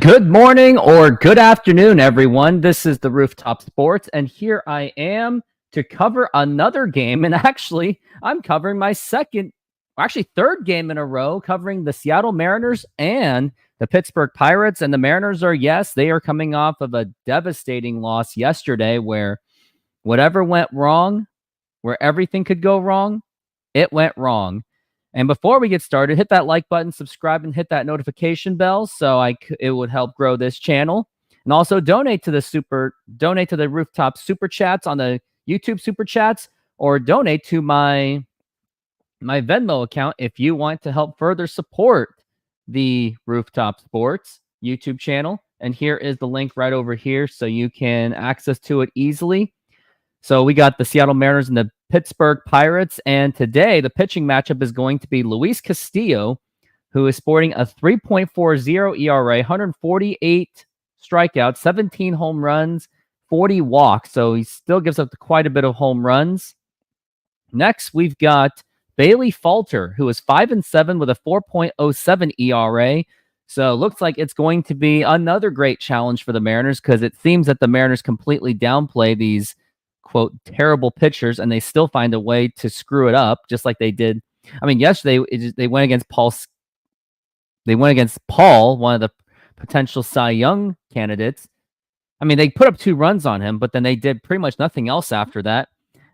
Good morning or good afternoon, everyone. This is the Rooftop Sports, and here I am to cover another game. And actually, I'm covering my third game in a row, covering the Seattle Mariners and the Pittsburgh Pirates. And the Mariners they are coming off of a devastating loss yesterday where whatever went wrong, where everything could go wrong, it went wrong. And before we get started, hit that like button, subscribe, and hit that notification bell so it would help grow this channel. And also donate to the Rooftop Super Chats on the YouTube Super Chats, or donate to my Venmo account if you want to help further support the Rooftop Sports YouTube channel. And here is the link right over here so you can access to it easily. So we got the Seattle Mariners and the Pittsburgh Pirates, and today the pitching matchup is going to be Luis Castillo, who is sporting a 3.40 ERA, 148 strikeouts, 17 home runs, 40 walks, so he still gives up quite a bit of home runs. Next, we've got Bailey Falter, who is 5-7 with a 4.07 ERA. So it looks like it's going to be another great challenge for the Mariners, because it seems that the Mariners completely downplay these quote terrible pitchers, and they still find a way to screw it up, just like they did. I mean, yesterday they went against Paul. They went against Paul, one of the potential Cy Young candidates. I mean, they put up 2 runs on him, but then they did pretty much nothing else after that.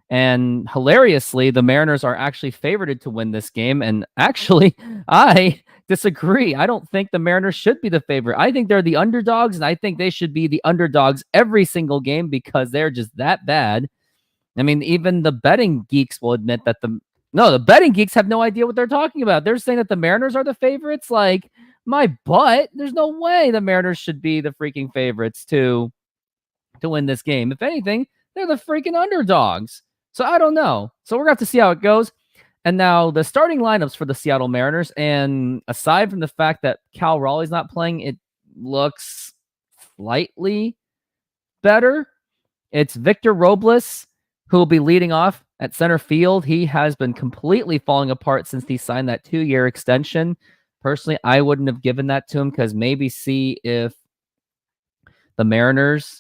And hilariously, the Mariners are actually favored to win this game. And actually, I disagree. I don't think the Mariners should be the favorite. I think they're the underdogs, and I think they should be the underdogs every single game because they're just that bad. I mean, even the betting geeks will admit that the betting geeks have no idea what they're talking about. They're saying that the Mariners are the favorites. Like, my butt, there's no way the Mariners should be the freaking favorites to win this game. If anything, they're the freaking underdogs. So I don't know. So we're going to have to see how it goes. And now the starting lineups for the Seattle Mariners, and aside from the fact that Cal Raleigh's not playing, it looks slightly better. It's Victor Robles, who will be leading off at center field. He has been completely falling apart since he signed that 2-year extension. Personally, I wouldn't have given that to him, because maybe see if the Mariners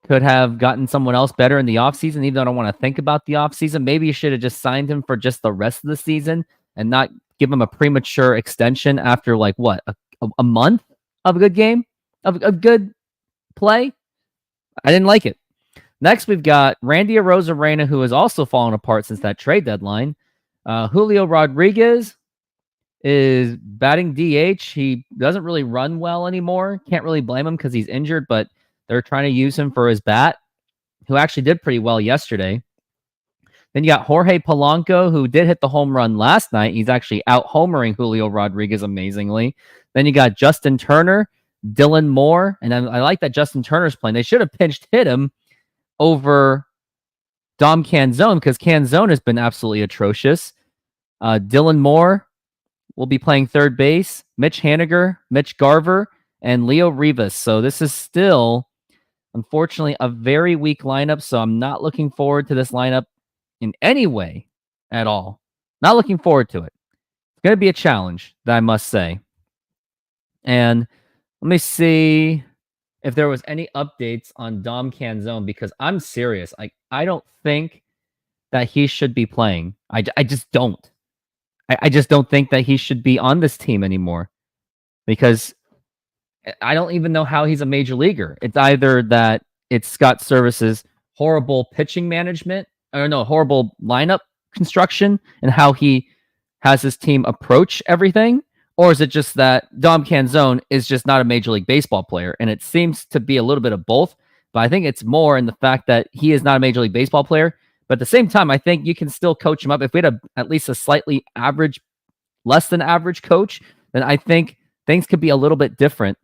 could have gotten someone else better in the offseason, even though I don't want to think about the offseason. Maybe you should have just signed him for just the rest of the season and not give him a premature extension after a month of a good game, of good play. I didn't like it. Next, we've got Randy Arozarena, who has also fallen apart since that trade deadline. Julio Rodriguez is batting DH. He doesn't really run well anymore. Can't really blame him because he's injured, but they're trying to use him for his bat, who actually did pretty well yesterday. Then you got Jorge Polanco, who did hit the home run last night. He's actually out-homering Julio Rodriguez amazingly. Then you got Justin Turner, Dylan Moore, and I like that Justin Turner's playing. They should have pinch hit him over Dom Canzone, because Canzone has been absolutely atrocious. Dylan Moore will be playing third base. Mitch Haniger, Mitch Garver, and Leo Rivas. So this is still, unfortunately, a very weak lineup, so I'm not looking forward to this lineup in any way at all. Not looking forward to it. It's going to be a challenge, that I must say. And let me see if there was any updates on Dom Canzone, because I'm serious. I don't think that he should be playing. I just don't. I just don't think that he should be on this team anymore, because I don't even know how he's a major leaguer. It's either that it's Scott Service's horrible pitching management, horrible lineup construction, and how he has his team approach everything, or is it just that Dom Canzone is just not a Major League Baseball player? And it seems to be a little bit of both, but I think it's more in the fact that he is not a Major League Baseball player. But at the same time, I think you can still coach him up. If we had at least a slightly less than average coach, then I think things could be a little bit different.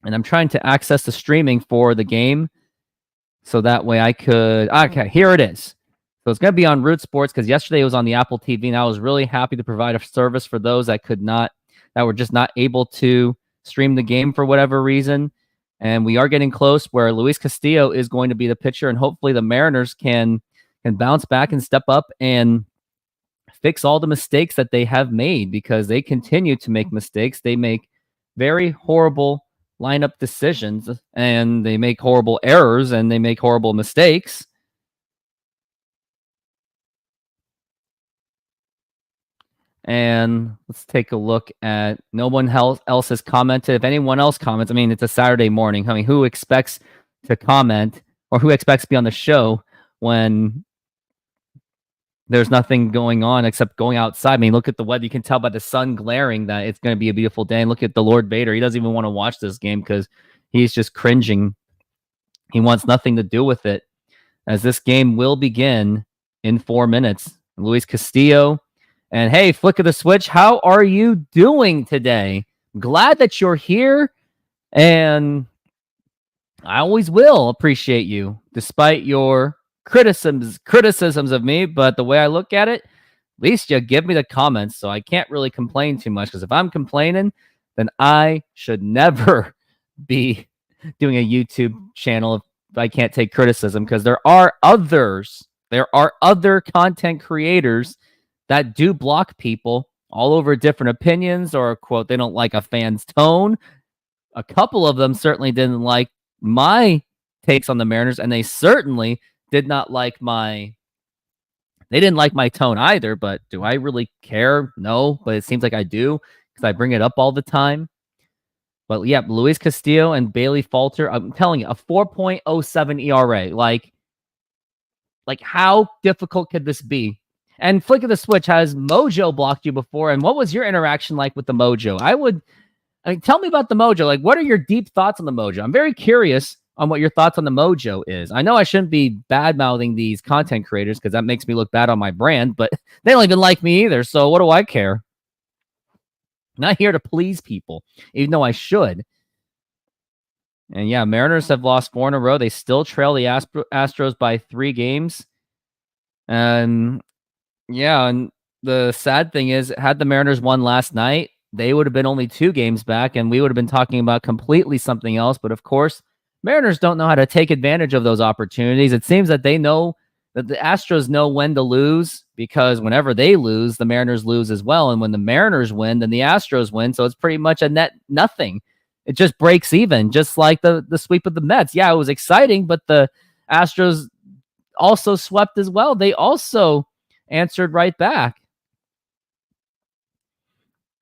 And I'm trying to access the streaming for the game so that way I could... Okay, here it is. So it's going to be on Root Sports, because yesterday it was on the Apple TV, and I was really happy to provide a service for those that were just not able to stream the game for whatever reason. And we are getting close where Luis Castillo is going to be the pitcher, and hopefully the Mariners can bounce back and step up and fix all the mistakes that they have made, because they continue to make mistakes. They make very horrible lineup decisions, and they make horrible errors and they make horrible mistakes. And let's take a look at no one else has commented. If anyone else comments, I mean, it's a Saturday morning. I mean, who expects to comment or who expects to be on the show when there's nothing going on except going outside? I mean, look at the weather. You can tell by the sun glaring that it's going to be a beautiful day. And look at the Lord Vader. He doesn't even want to watch this game because he's just cringing. He wants nothing to do with it, as this game will begin in 4 minutes. Luis Castillo. And hey, Flick of the Switch, how are you doing today? Glad that you're here, and I always will appreciate you, despite your criticisms of me. But the way I look at it, at least you give me the comments, so I can't really complain too much. Because if I'm complaining, then I should never be doing a YouTube channel if I can't take criticism. Because there are other content creators that do block people all over different opinions, or quote, they don't like a fan's tone. A couple of them certainly didn't like my takes on the Mariners, and they certainly did not like my tone either. But do I really care? No, but it seems like I do because I bring it up all the time. But yeah, Luis Castillo and Bailey Falter, I'm telling you, a 4.07 ERA. Like how difficult could this be? And Flick of the Switch, has Mojo blocked you before? And what was your interaction like with the Mojo? Tell me about the Mojo. Like, what are your deep thoughts on the Mojo? I'm very curious on what your thoughts on the Mojo is. I know I shouldn't be bad-mouthing these content creators because that makes me look bad on my brand, but they don't even like me either, so what do I care? I'm not here to please people, even though I should. And yeah, Mariners have lost 4 in a row. They still trail the Astros by 3 games. And yeah, and the sad thing is, had the Mariners won last night, they would have been only 2 games back, and we would have been talking about completely something else. But of course, Mariners don't know how to take advantage of those opportunities. It seems that they know that the Astros know when to lose, because whenever they lose, the Mariners lose as well. And when the Mariners win, then the Astros win. So it's pretty much a net nothing. It just breaks even, just like the sweep of the Mets. Yeah, it was exciting, but the Astros also swept as well. They also answered right back.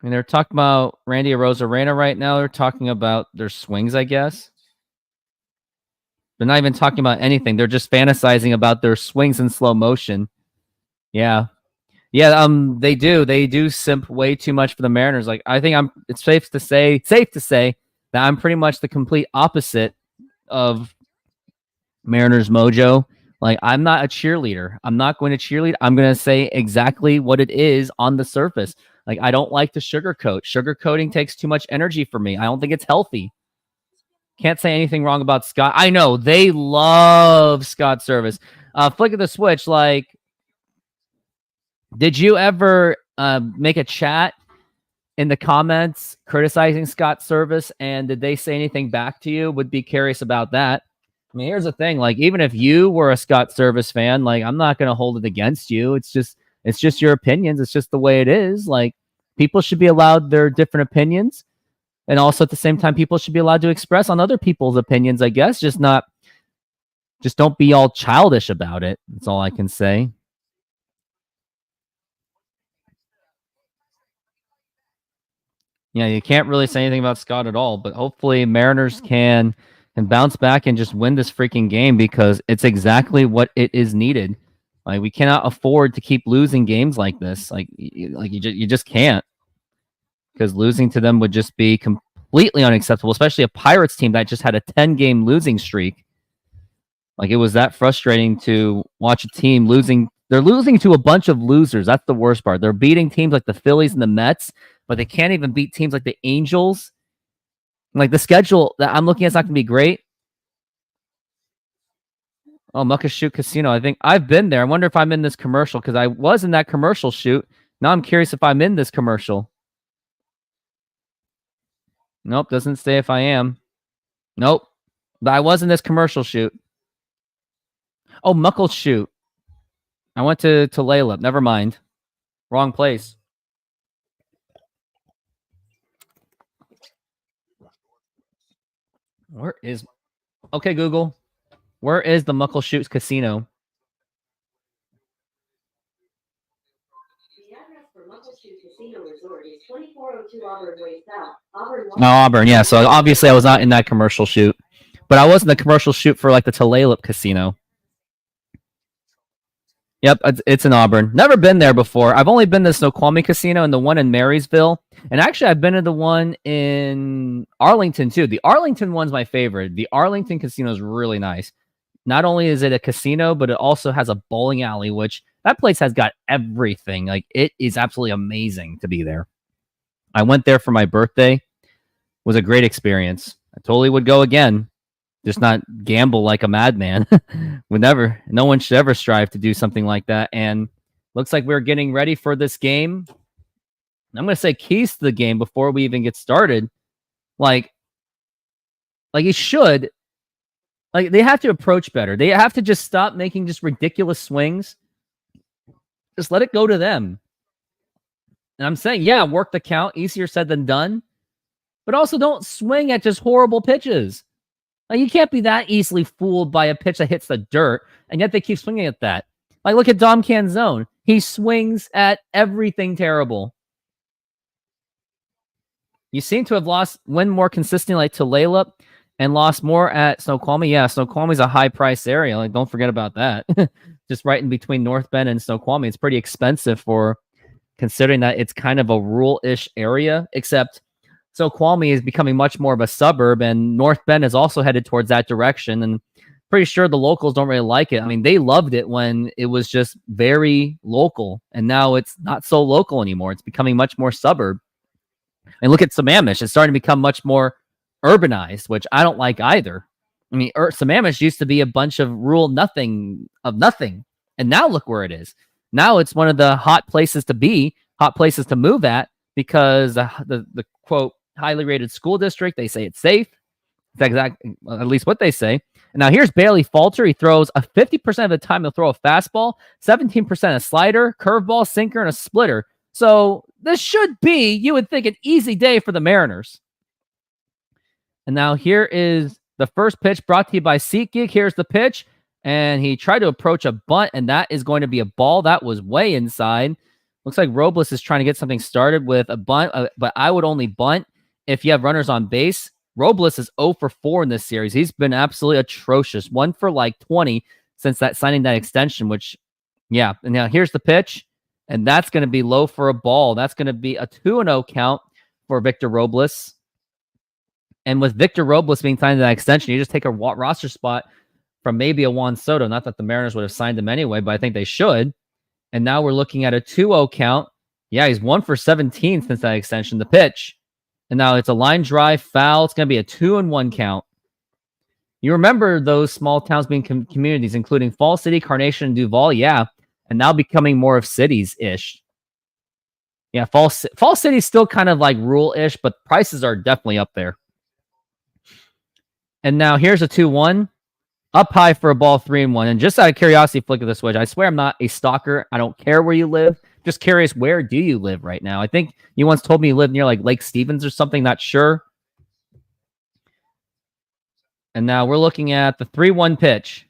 And they're talking about Randy Arozarena right now. They're talking about their swings, I guess. They're not even talking about anything. They're just fantasizing about their swings in slow motion. Yeah. Yeah, they do simp way too much for the Mariners. Like, I think it's safe to say that I'm pretty much the complete opposite of Mariners Mojo. Like, I'm not a cheerleader. I'm not going to cheerlead. I'm going to say exactly what it is on the surface. Like, I don't like to sugarcoat. Sugarcoating takes too much energy for me. I don't think it's healthy. Can't say anything wrong about Scott. I know they love Scott Service. Flick of the Switch, like, did you ever make a chat in the comments criticizing Scott Service, and did they say anything back to you? Would be curious about that. I mean, here's the thing. Like, even if you were a Scott Service fan, like, I'm not going to hold it against you. It's just your opinions. It's just the way it is. Like, people should be allowed their different opinions. And also at the same time, people should be allowed to express on other people's opinions, I guess. Just don't be all childish about it. That's all I can say. Yeah, you can't really say anything about Scott at all, but hopefully Mariners can bounce back and just win this freaking game, because it's exactly what it is needed. Like, we cannot afford to keep losing games like this. Like you just can't, because losing to them would just be completely unacceptable, especially a Pirates team that just had a 10-game losing streak. Like, it was that frustrating to watch a team losing. They're losing to a bunch of losers. That's the worst part. They're beating teams like the Phillies and the Mets, but they can't even beat teams like the Angels. Like, the schedule that I'm looking at is not going to be great. Oh, Muckleshoot Casino. I think I've been there. I wonder if I'm in this commercial, because I was in that commercial shoot. Now I'm curious if I'm in this commercial. Nope, doesn't say if I am. Nope, but I was in this commercial shoot. Oh, Muckleshoot. I went to Layla. Never mind. Wrong place. Where is... Okay, Google. Where is the Muckleshoot Casino? The address for Muckleshoot Casino Resort is 2402 Auburn Way South, Auburn. Oh, Auburn, yeah. So obviously I was not in that commercial shoot. But I was in the commercial shoot for like the Tulalip Casino. Yep, it's in Auburn. Never been there before. I've only been to Snoqualmie Casino and the one in Marysville. And actually, I've been to the one in Arlington, too. The Arlington one's my favorite. The Arlington Casino is really nice. Not only is it a casino, but it also has a bowling alley, which that place has got everything. Like, it is absolutely amazing to be there. I went there for my birthday. It was a great experience. I totally would go again. Just not gamble like a madman. No one should ever strive to do something like that. And looks like we're getting ready for this game. I'm going to say keys to the game before we even get started. Like you should. Like, they have to approach better. They have to just stop making just ridiculous swings. Just let it go to them. And I'm saying, yeah, work the count. Easier said than done. But also don't swing at just horrible pitches. Like, you can't be that easily fooled by a pitch that hits the dirt, and yet they keep swinging at that. Like, look at Dom Canzone. He swings at everything terrible. You seem to have win more consistently like Tulalip and lost more at Snoqualmie. Yeah, Snoqualmie's a high-price area. Like, don't forget about that. Just right in between North Bend and Snoqualmie. It's pretty expensive for considering that it's kind of a rural-ish area, except Snoqualmie is becoming much more of a suburb, and North Bend is also headed towards that direction. And pretty sure the locals don't really like it. I mean, they loved it when it was just very local, and now it's not so local anymore. It's becoming much more suburb. And look at Sammamish. It's starting to become much more urbanized, which I don't like either. I mean, Sammamish used to be a bunch of rural nothing, and now look where it is. Now it's one of the hot places to be, hot places to move at, because the quote, highly rated school district. They say it's safe. That's exactly, at least what they say. And now here's Bailey Falter. He throws 50% of the time he'll throw a fastball, 17% a slider, curveball, sinker, and a splitter. So this should be, you would think, an easy day for the Mariners. And now here is the first pitch brought to you by SeatGeek. Here's the pitch. And he tried to approach a bunt, and that is going to be a ball. That was way inside. Looks like Robles is trying to get something started with a bunt, but I would only bunt if you have runners on base. Robles is 0 for 4 in this series. He's been absolutely atrocious. 1 for like 20 since signing that extension, which, yeah. And now here's the pitch, and that's going to be low for a ball. That's going to be a 2-0 count for Victor Robles. And with Victor Robles being signed to that extension, you just take a roster spot from maybe a Juan Soto. Not that the Mariners would have signed him anyway, but I think they should. And now we're looking at a 2-0 count. Yeah, he's 1 for 17 since that extension. The pitch. And now it's a line drive foul. It's going to be a 2-1 count. You remember those small towns being communities, including Fall City, Carnation, and Duval? Yeah. And now becoming more of cities-ish. Yeah, Fall City's still kind of like rural-ish, but prices are definitely up there. And now here's a 2-1. Up high for a ball, 3-1. And just out of curiosity, flick of the switch. I swear I'm not a stalker. I don't care where you live. Just curious, where do you live right now? I think you once told me you live near like Lake Stevens or something. Not sure. And now we're looking at the 3-1 pitch.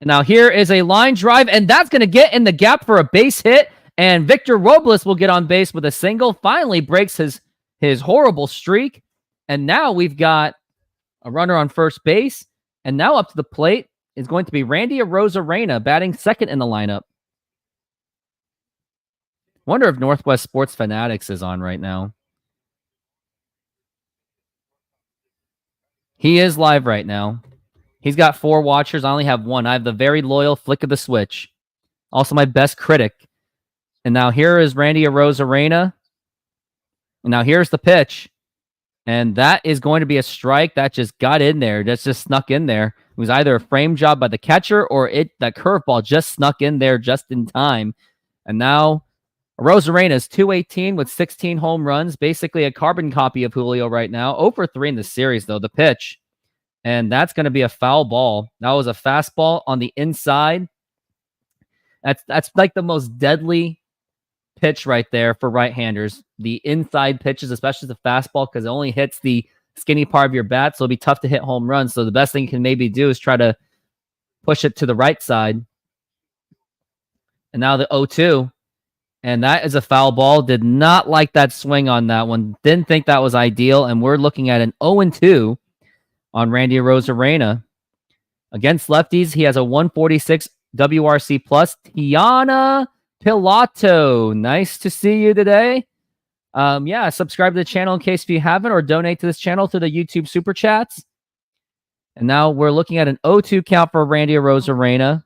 And now here is a line drive, and that's going to get in the gap for a base hit. And Victor Robles will get on base with a single. Finally breaks his horrible streak. And now we've got a runner on first base. And now up to the plate is going to be Randy Arozarena, batting second in the lineup. Wonder if Northwest Sports Fanatics is on right now. He is live right now. He's got 4 watchers. I only have 1. I have the very loyal flick of the switch. Also my best critic. And now here is Randy Arozarena. And now here's the pitch. And that is going to be a strike that just got in there. That's just snuck in there. It was either a frame job by the catcher or that curveball just snuck in there just in time. And now Arozarena is 218 with 16 home runs. Basically a carbon copy of Julio right now. 0 for 3 in the series, though. The pitch. And that's going to be a foul ball. That was a fastball on the inside. That's like the most deadly pitch right there for right-handers. The inside pitches, especially the fastball, because it only hits the skinny part of your bat, so it'll be tough to hit home runs. So the best thing you can maybe do is try to push it to the right side. And now the 0-2. And that is a foul ball. Did not like that swing on that one. Didn't think that was ideal. And we're looking at an 0-2 on Randy Arozarena. Against lefties, he has a 146 WRC plus. Tiana Pilato. Nice to see you today. Yeah, subscribe to the channel in case if you haven't, or donate to this channel through the YouTube Super Chats. And now we're looking at an 0-2 count for Randy Arozarena.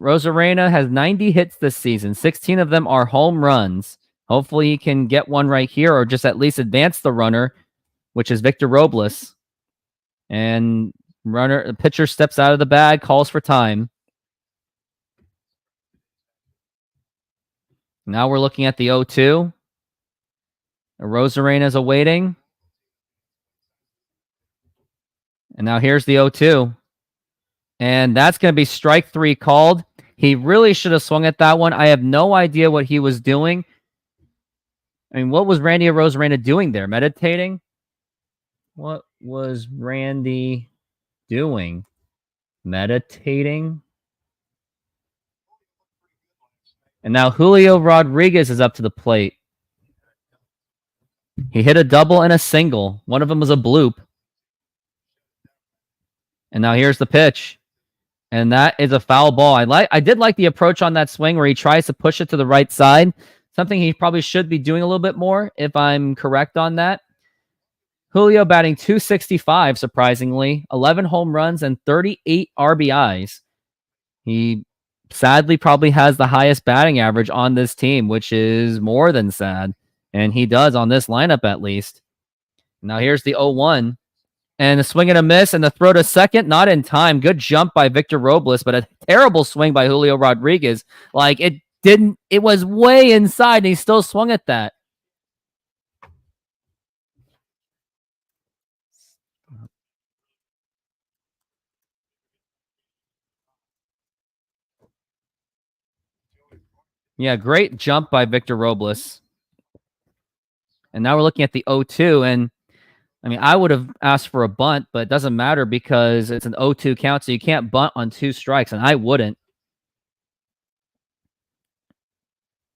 Arozarena has 90 hits this season. 16 of them are home runs. Hopefully he can get one right here, or just at least advance the runner, which is Victor Robles. And the pitcher steps out of the bag, calls for time. Now we're looking at the 0-2. Arozarena is awaiting. And now here's the 0-2. And that's going to be strike 3 called. He really should have swung at that one. I have no idea what he was doing. I mean, what was Randy Arozarena doing there? Meditating? What was Randy doing? Meditating? And now Julio Rodriguez is up to the plate. He hit a double and a single. One of them was a bloop. And now here's the pitch. And that is a foul ball. I did like the approach on that swing where he tries to push it to the right side. Something he probably should be doing a little bit more, if I'm correct on that. Julio batting .265, surprisingly. 11 home runs and 38 RBIs. He sadly probably has the highest batting average on this team, which is more than sad. And he does on this lineup, at least. Now here's the 0-1. And a swing and a miss, and the throw to second, not in time. Good jump by Victor Robles, but a terrible swing by Julio Rodriguez. Like, it was way inside, and he still swung at that. Yeah, great jump by Victor Robles. And now we're looking at the 0-2, and I mean, I would have asked for a bunt, but it doesn't matter because it's an 0-2 count, so you can't bunt on 2 strikes, and I wouldn't.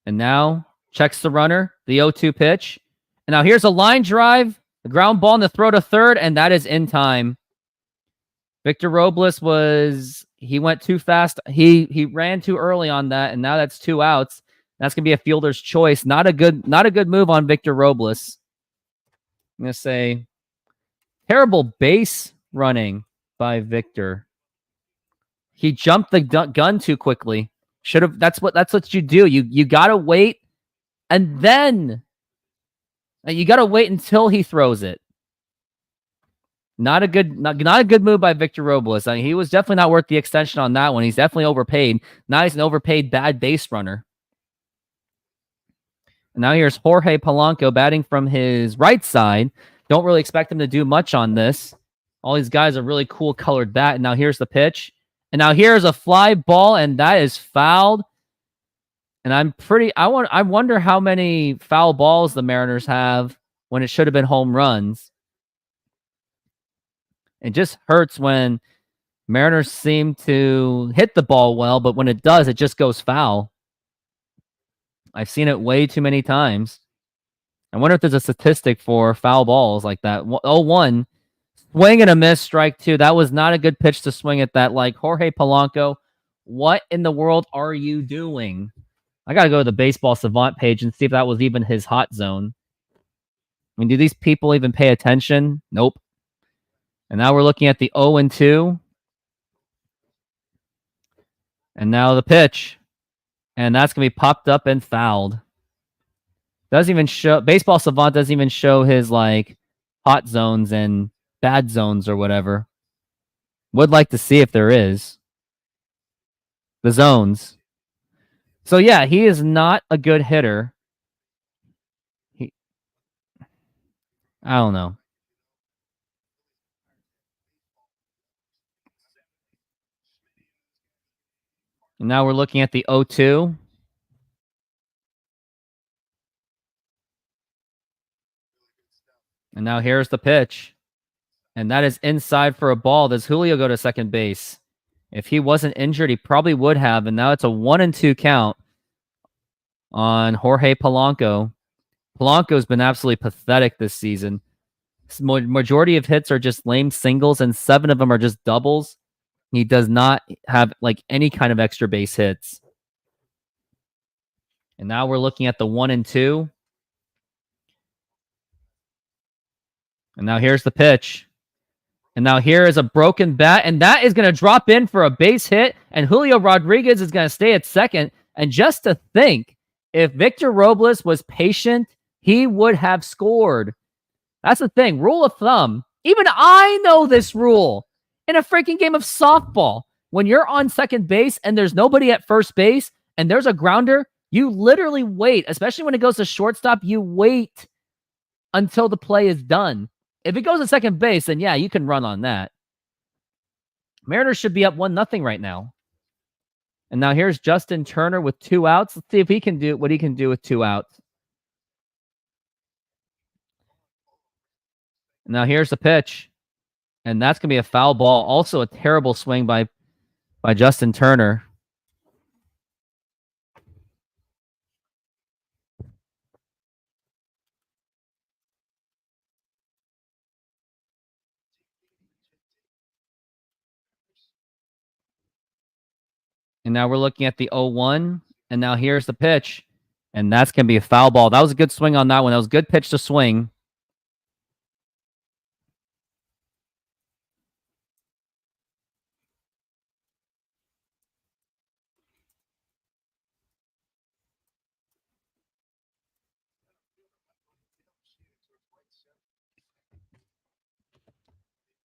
And now checks the runner, the 0-2 pitch. And now here's a line drive, the ground ball, and the throw to third, and that is in time. Victor Robles he went too fast. He ran too early on that, and now that's 2 outs. That's gonna be a fielder's choice. Not a good move on Victor Robles. I'm gonna say terrible base running by Victor. He jumped the gun too quickly. Should have. That's what you do. You gotta wait, and then you gotta wait until he throws it. Not a good move by Victor Robles. I mean, he was definitely not worth the extension on that one. He's definitely overpaid. Now he's an overpaid bad base runner. And now here's Jorge Polanco batting from his right side. Don't really expect him to do much on this. All these guys are really cool colored bat. And now here's the pitch. And now here's a fly ball, and that is fouled. And I wonder how many foul balls the Mariners have when it should have been home runs. It just hurts when Mariners seem to hit the ball well, but when it does, it just goes foul. I've seen it way too many times. I wonder if there's a statistic for foul balls like that. 0-1, swing and a miss, strike 2. That was not a good pitch to swing at that. Like, Jorge Polanco, what in the world are you doing? I got to go to the Baseball Savant page and see if that was even his hot zone. I mean, do these people even pay attention? Nope. And now we're looking at the 0-2. And now the pitch. And that's going to be popped up and fouled. Doesn't even show, Baseball Savant doesn't even show his, like, hot zones and bad zones or whatever. Would like to see if there is. The zones. So, yeah, he is not a good hitter. I don't know. And now we're looking at the 0-2. And now here's the pitch. And that is inside for a ball. Does Julio go to second base? If he wasn't injured, he probably would have. And now it's a 1-2 count on Jorge Polanco. Polanco's been absolutely pathetic this season. Majority of hits are just lame singles, and 7 of them are just doubles. He does not have like any kind of extra base hits. And now we're looking at the 1-2. And now here's the pitch. And now here is a broken bat, and that is going to drop in for a base hit, and Julio Rodriguez is going to stay at second. And just to think, if Victor Robles was patient, he would have scored. That's the thing. Rule of thumb. Even I know this rule. In a freaking game of softball, when you're on second base and there's nobody at first base and there's a grounder, you literally wait, especially when it goes to shortstop, you wait until the play is done. If it goes to second base, then yeah, you can run on that. Mariners should be up 1-0 right now. And now here's Justin Turner with 2 outs. Let's see if he can do what he can do with 2 outs. And now here's the pitch. And that's going to be a foul ball. Also a terrible swing by Justin Turner. And now we're looking at the 0-1. And now here's the pitch. And that's going to be a foul ball. That was a good swing on that one. That was a good pitch to swing.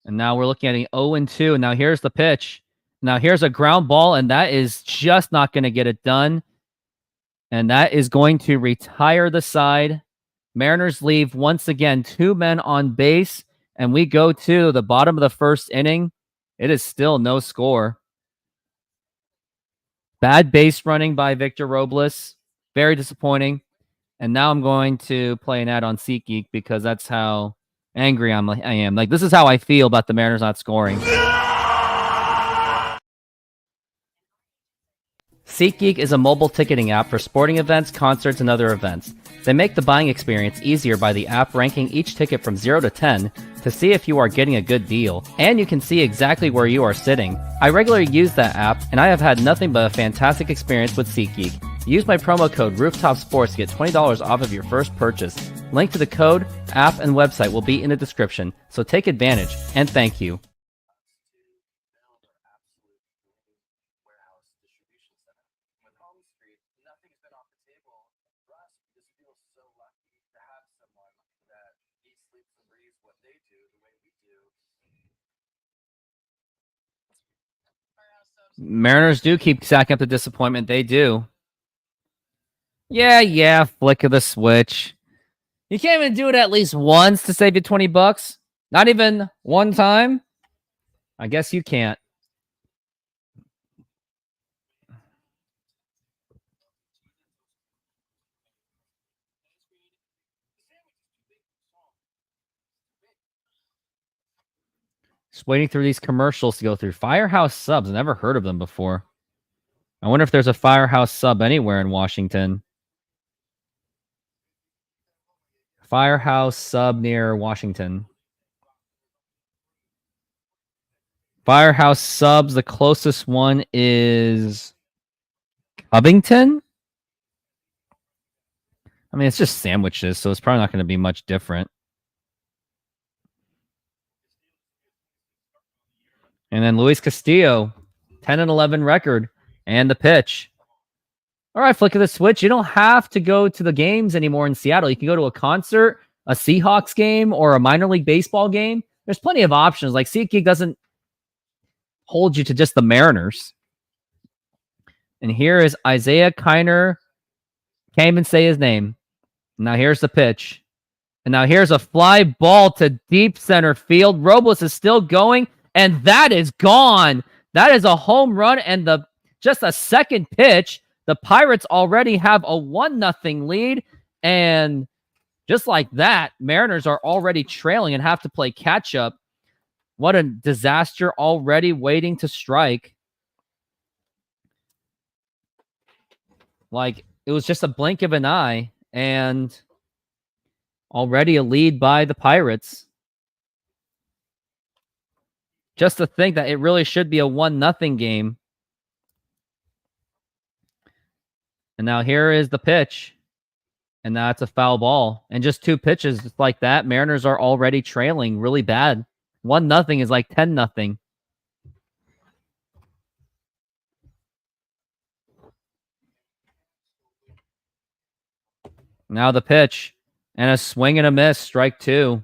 And now we're looking at an 0-2. And now here's the pitch. Now here's a ground ball, and that is just not going to get it done. And that is going to retire the side. Mariners leave once again 2 men on base, and we go to the bottom of the first inning. It is still no score. Bad base running by Victor Robles. Very disappointing. And now I'm going to play an ad on SeatGeek because that's how angry I am. Like, this is how I feel about the Mariners not scoring. SeatGeek is a mobile ticketing app for sporting events, concerts, and other events. They make the buying experience easier by the app ranking each ticket from 0 to 10 to see if you are getting a good deal, and you can see exactly where you are sitting. I regularly use that app, and I have had nothing but a fantastic experience with SeatGeek. Use my promo code RoofTopSports to get $20 off of your first purchase. Link to the code, app, and website will be in the description, so take advantage, and thank you. Mariners do keep sacking up the disappointment. They do. Yeah, flick of the switch. You can't even do it at least once to save you $20? Not even one time? I guess you can't. Just waiting through these commercials to go through. Firehouse Subs. I never heard of them before. I wonder if there's a Firehouse Sub anywhere in Washington. Firehouse Sub near Washington. Firehouse Subs, the closest one is Covington? I mean, it's just sandwiches, so it's probably not going to be much different. And then Luis Castillo, 10-11 record, and the pitch. All right, flick of the switch. You don't have to go to the games anymore in Seattle. You can go to a concert, a Seahawks game, or a minor league baseball game. There's plenty of options. Like, SeatGeek doesn't hold you to just the Mariners. And here is Isaiah Kiner. Can't even say his name. Now here's the pitch. And now here's a fly ball to deep center field. Robles is still going, and that is gone. That is a home run, and just a second pitch. The Pirates already have a 1-0 lead, and Just like that, Mariners are already trailing and have to play catch up. What a disaster already waiting to strike. Like, it was just a blink of an eye, and already a lead by the Pirates. Just to think that it really should be a 1-0 game. And now here is the pitch. And now it's a foul ball. And just 2 pitches just like that, Mariners are already trailing really bad. 1-0 is like 10-0. Now the pitch. And a swing and a miss, strike 2.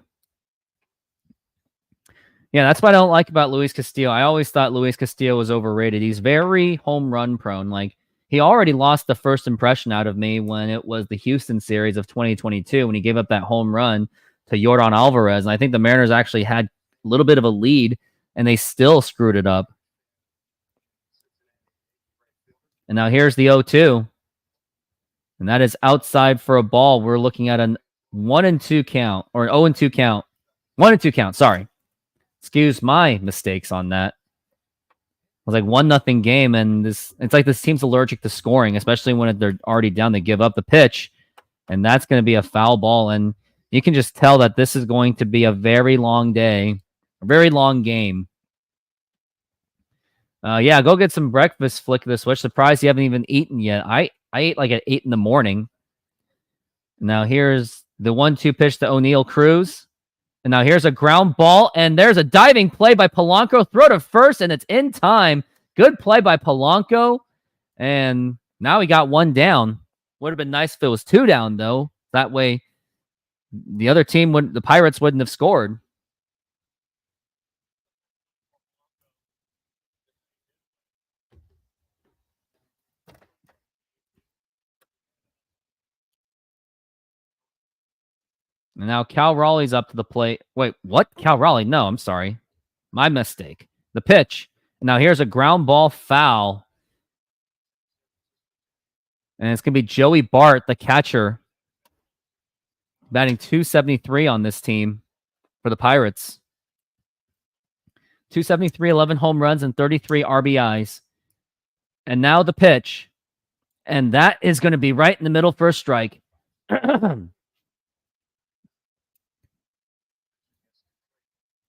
Yeah, that's what I don't like about Luis Castillo. I always thought Luis Castillo was overrated. He's very home run prone. Like, he already lost the first impression out of me when it was the Houston series of 2022 when he gave up that home run to Yordan Alvarez. And I think the Mariners actually had a little bit of a lead, and they still screwed it up. And now here's the 0-2. And that is outside for a ball. We're looking at a 1-2 count, or an 0-2 count. 1-2 count, sorry. Excuse my mistakes on that. It was like 1-0 game, and it's like this team's allergic to scoring, especially when they're already down. They give up the pitch, and that's going to be a foul ball. And you can just tell that this is going to be a very long day, a very long game. Yeah, go get some breakfast, flick the switch. Surprised you haven't even eaten yet. I ate like at 8 in the morning. Now here's the 1-2 pitch to O'Neal Cruz. And now here's a ground ball, and there's a diving play by Polanco. Throw to first, and it's in time. Good play by Polanco. And now he got 1 down. Would have been nice if it was 2 down, though. That way, the other team wouldn't, the Pirates wouldn't have scored. And now Cal Raleigh's up to the plate. Wait, what? Cal Raleigh? No, I'm sorry. My mistake. The pitch. And now here's a ground ball foul. And it's going to be Joey Bart, the catcher, batting .273 on this team for the Pirates. 273, 11 home runs, and 33 RBIs. And now the pitch. And that is going to be right in the middle for a strike.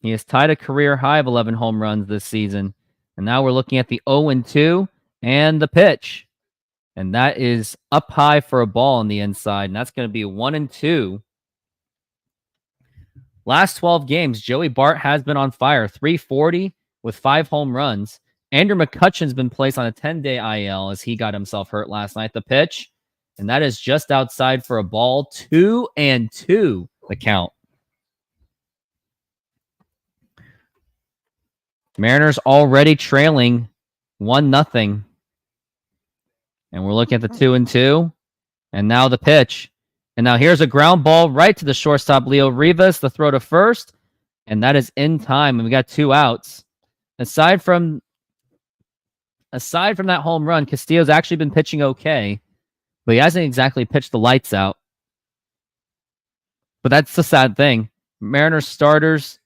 He has tied a career high of 11 home runs this season. And now we're looking at the 0-2 and the pitch. And that is up high for a ball on the inside. And that's going to be 1-2. Last 12 games, Joey Bart has been on fire. .340 with 5 home runs. Andrew McCutcheon's been placed on a 10-day IL as he got himself hurt last night. The pitch. And that is just outside for a ball. 2-2 the count. Mariners already trailing 1-0. And we're looking at the 2-2. And now the pitch. And now here's a ground ball right to the shortstop, Leo Rivas, the throw to first. And that is in time. And we got 2 outs. Aside from that home run, Castillo's actually been pitching okay. But he hasn't exactly pitched the lights out. But that's the sad thing. Mariners starters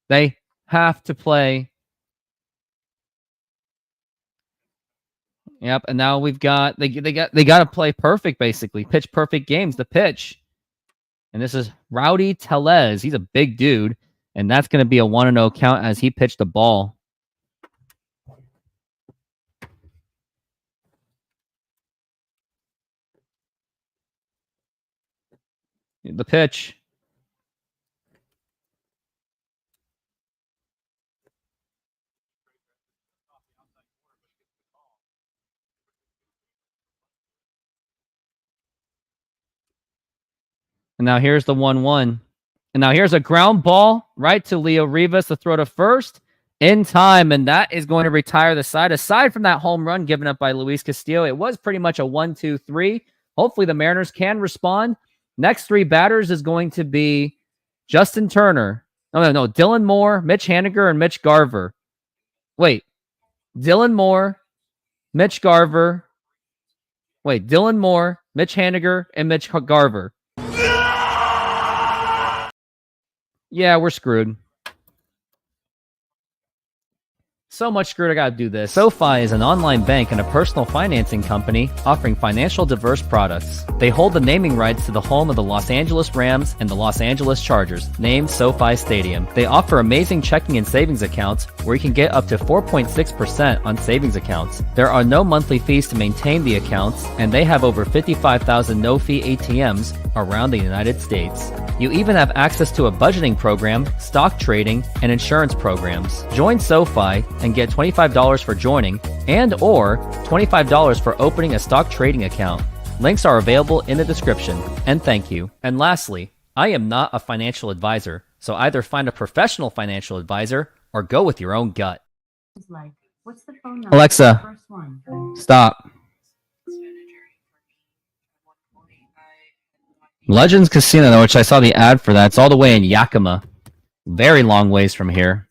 they have to play. Yep, and now we've got they got to play perfect, basically. Pitch perfect games. The pitch. And this is Rowdy Tellez. He's a big dude, and that's going to be a 1-0 count as he pitched the ball. The pitch. And now here's the 1-1. And now here's a ground ball right to Leo Rivas, the throw to first in time. And that is going to retire the side. Aside from that home run given up by Luis Castillo, it was pretty much a 1-2-3. Hopefully the Mariners can respond. Next 3 batters is going to be Justin Turner. No. Dylan Moore, Mitch Haniger, and Mitch Garver. Wait. Dylan Moore, Mitch Garver. Wait, Dylan Moore, Mitch Haniger and Mitch Garver. Yeah, we're screwed. So much screwed, I gotta do this. SoFi is an online bank and a personal financing company offering financial diverse products. They hold the naming rights to the home of the Los Angeles Rams and the Los Angeles Chargers, named SoFi Stadium. They offer amazing checking and savings accounts where you can get up to 4.6% on savings accounts. There are no monthly fees to maintain the accounts, and they have over 55,000 no-fee ATMs around the United States. You even have access to a budgeting program, stock trading, and insurance programs. Join SoFi and get $25 for joining and or $25 for opening a stock trading account. Links are available in the description. And thank you. And lastly, I am not a financial advisor, so either find a professional financial advisor or go with your own gut. What's the phone number? Alexa, First one. stop. Legends Casino, which I saw the ad for that. It's all the way in Yakima. Very long ways from here.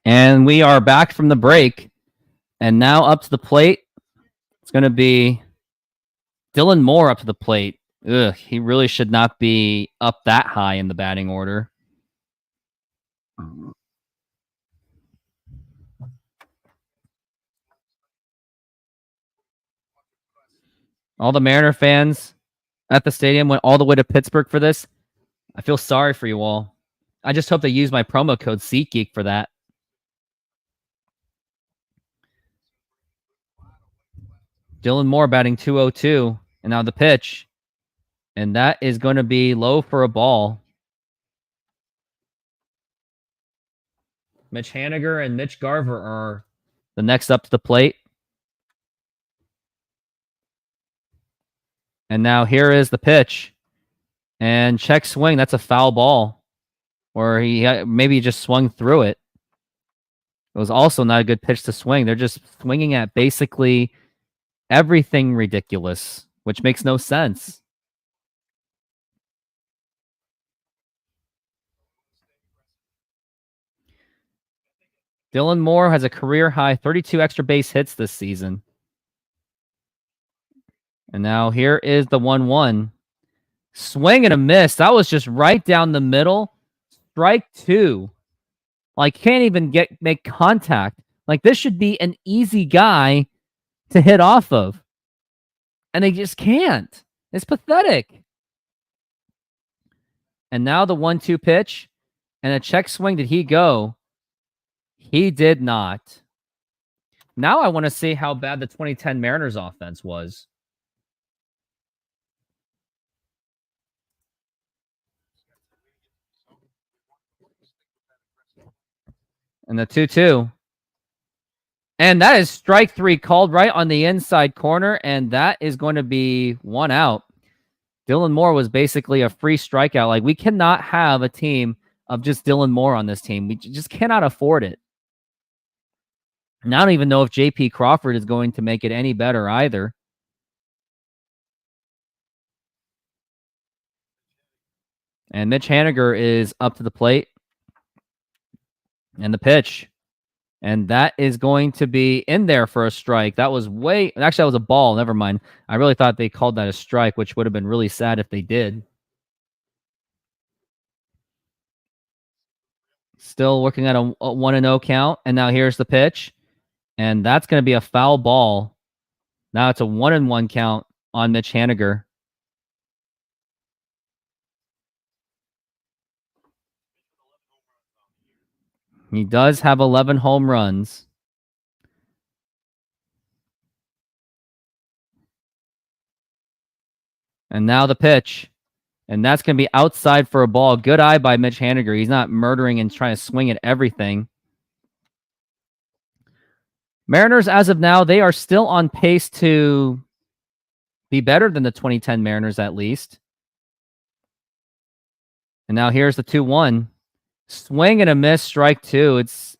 And we are back from the break. And now up to the plate. It's going to be Dylan Moore up to the plate. Ugh, he really should not be up that high in the batting order. All the Mariner fans at the stadium went all the way to Pittsburgh for this. I feel sorry for you all. I just hope they use my promo code SeatGeek for that. Dylan Moore batting .202, and now the pitch. And that is going to be low for a ball. Mitch Haniger and Mitch Garver are the next up to the plate. And now here is the pitch. And check swing. That's a foul ball. Or he maybe just swung through it. It was also not a good pitch to swing. They're just swinging at basically everything ridiculous, which makes no sense. Dylan Moore has a career high 32 extra base hits this season. And now here is the 1-1. Swing and a miss. That was just right down the middle. Strike two. Like, can't even make contact. Like, this should be an easy guy to hit off of. And they just can't. It's pathetic. And now the 1-2 pitch. And a check swing. Did he go? He did not. Now I want to see how bad the 2010 Mariners offense was. And the 2-2. And that is strike three called right on the inside corner. And that is going to be one out. Dylan Moore was basically a free strikeout. Like, we cannot have a team of just Dylan Moore on this team. We just cannot afford it. And I don't even know if J.P. Crawford is going to make it any better either. And Mitch Haniger is up to the plate. And the pitch. And that is going to be in there for a strike. That was actually, that was a ball. Never mind. I really thought they called that a strike, which would have been really sad if they did. Still working at a 1-0 count. And now here's the pitch. And that's going to be a foul ball. Now it's a 1-1 count on Mitch Haniger. He does have 11 home runs. And now the pitch. And that's going to be outside for a ball. Good eye by Mitch Haniger. He's not murdering and trying to swing at everything. Mariners, as of now, they are still on pace to Be better than the 2010 Mariners at least. And now here's the 2-1. Swing and a miss, strike two. It's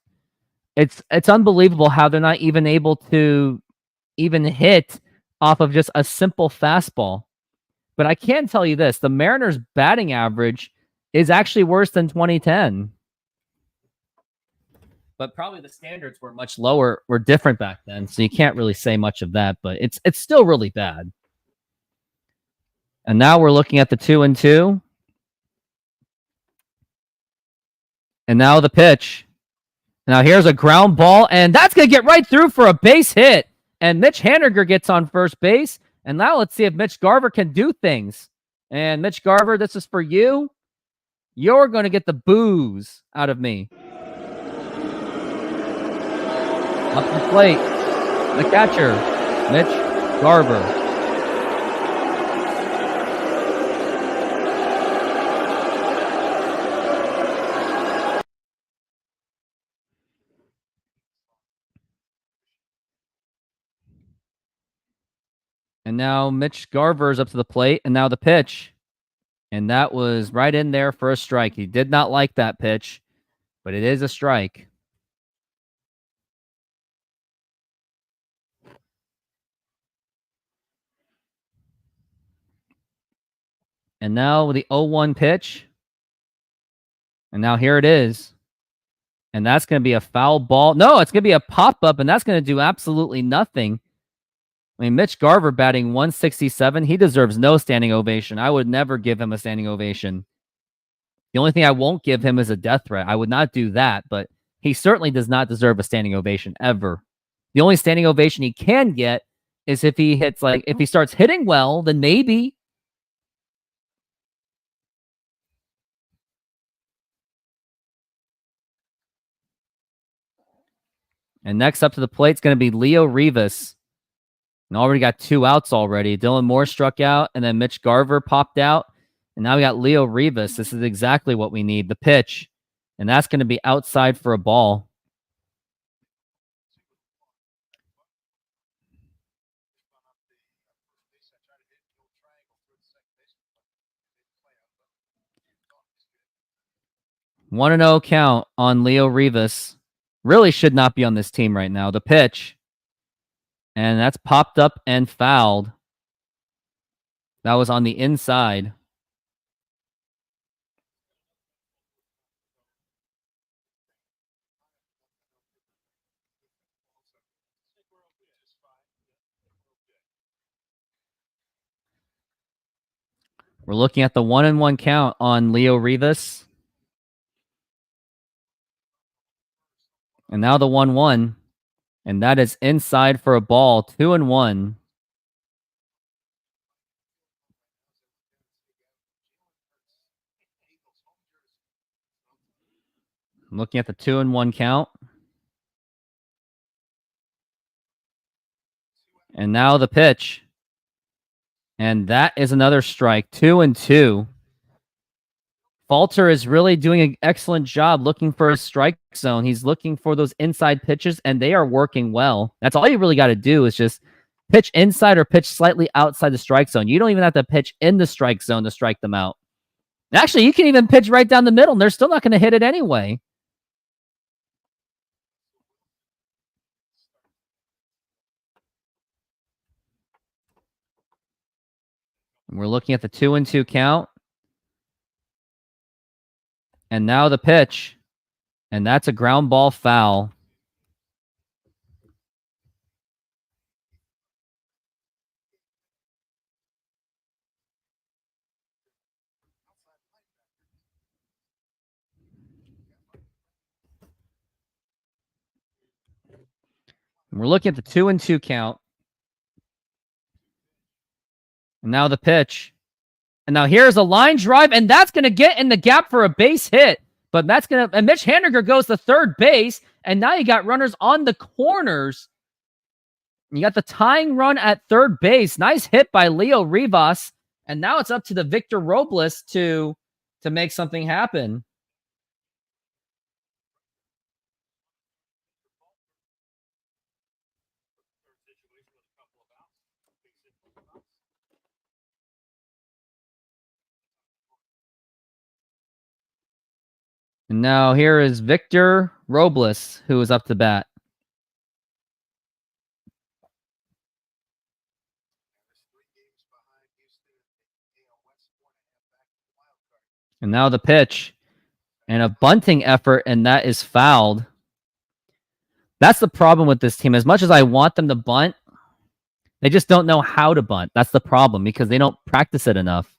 unbelievable how they're not even able to even hit off of just a simple fastball. But I can tell you this, the Mariners' batting average is actually worse than 2010. But probably the standards were much lower, were different back then, so you can't really say much of that, but it's still really bad. And now we're looking at the 2-2. And now the pitch. Now here's a ground ball, and that's going to get right through for a base hit. And Mitch Haniger gets on first base. And now let's see if Mitch Garver can do things. And Mitch Garver, this is for you. You're going to get the boos out of me. Up to the plate, the catcher, Mitch Garver. And now Mitch Garver is up to the plate, and now the pitch. And that was right in there for a strike. He did not like that pitch, but it is a strike. And now the 0-1 pitch. And now here it is. And that's going to be a foul ball. No, it's going to be a pop-up, and that's going to do absolutely nothing. I mean, Mitch Garver batting 167, he deserves no standing ovation. I would never give him a standing ovation. The only thing I won't give him is a death threat. I would not do that, but he certainly does not deserve a standing ovation ever. The only standing ovation he can get is if he hits, like, if he starts hitting well, then maybe. And next up to the plate is going to be Leo Rivas. And already got 2 outs already. Dylan Moore struck out, and then Mitch Garver popped out. And now we got Leo Rivas. This is exactly what we need. The pitch. And that's going to be outside for a ball. One 1-0 count on Leo Rivas. Really should not be on this team right now. The pitch. And that's popped up and fouled. That was on the inside. We're looking at the 1-1 count on Leo Rivas. And now the 1-1. And that is inside for a ball. 2-1. I'm looking at the 2-1 count. And now the pitch. And that is another strike. 2-2. Falter is really doing an excellent job looking for a strike zone. He's looking for those inside pitches, and they are working well. That's all you really got to do is just pitch inside or pitch slightly outside the strike zone. You don't even have to pitch in the strike zone to strike them out. Actually, you can even pitch right down the middle, and they're still not going to hit it anyway. And we're looking at the 2-2 count. And now the pitch. And that's a ground ball foul. And we're looking at the 2-2 count. And now the pitch. And now here's a line drive, and that's going to get in the gap for a base hit. But that's going to, and Mitch Haniger goes to third base, and now you got runners on the corners. You got the tying run at third base. Nice hit by Leo Rivas. And now it's up to the Victor Robles to make something happen. And now here is Victor Robles, who is up to bat. And now the pitch. And a bunting effort, and that is fouled. That's the problem with this team. As much as I want them to bunt, they just don't know how to bunt. That's the problem because they don't practice it enough.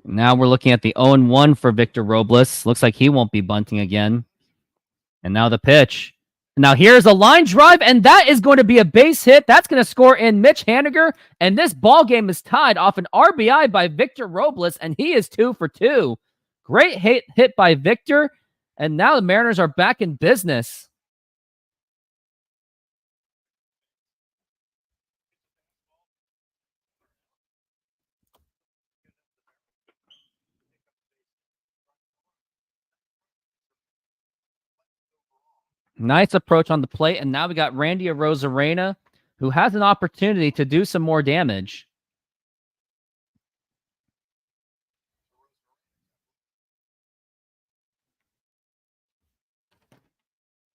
Now we're looking at the 0-1 for Victor Robles. Looks like he won't be bunting again. And now the pitch. Now here's a line drive, and that is going to be a base hit. That's going to score in Mitch Haniger, and this ball game is tied off an RBI by Victor Robles, and he is 2 for 2. Great hit by Victor, and now the Mariners are back in business. Nice approach on the plate, and now we got Randy Arozarena, who has an opportunity to do some more damage.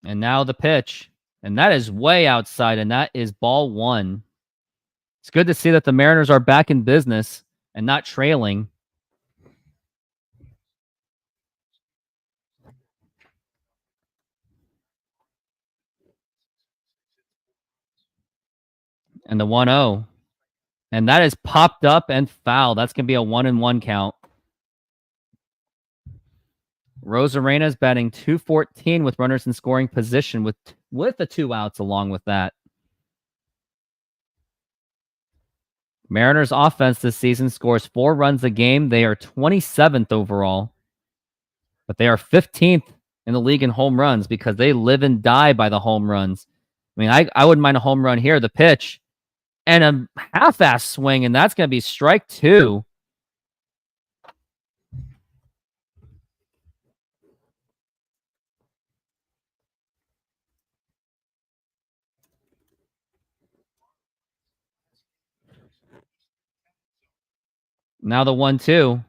And now the pitch. And that is way outside, and that is ball 1. It's good to see that the Mariners are back in business and not trailing. And the 1-0. And that is popped up and foul. That's going to be a 1-1 count. Rosarena is batting .214 with runners in scoring position with the 2 outs along with that. Mariners offense this season scores 4 runs a game. They are 27th overall. But they are 15th in the league in home runs because they live and die by the home runs. I mean, I wouldn't mind a home run here. The pitch and a half-ass swing, and that's going to be strike 2. Now the 1-2.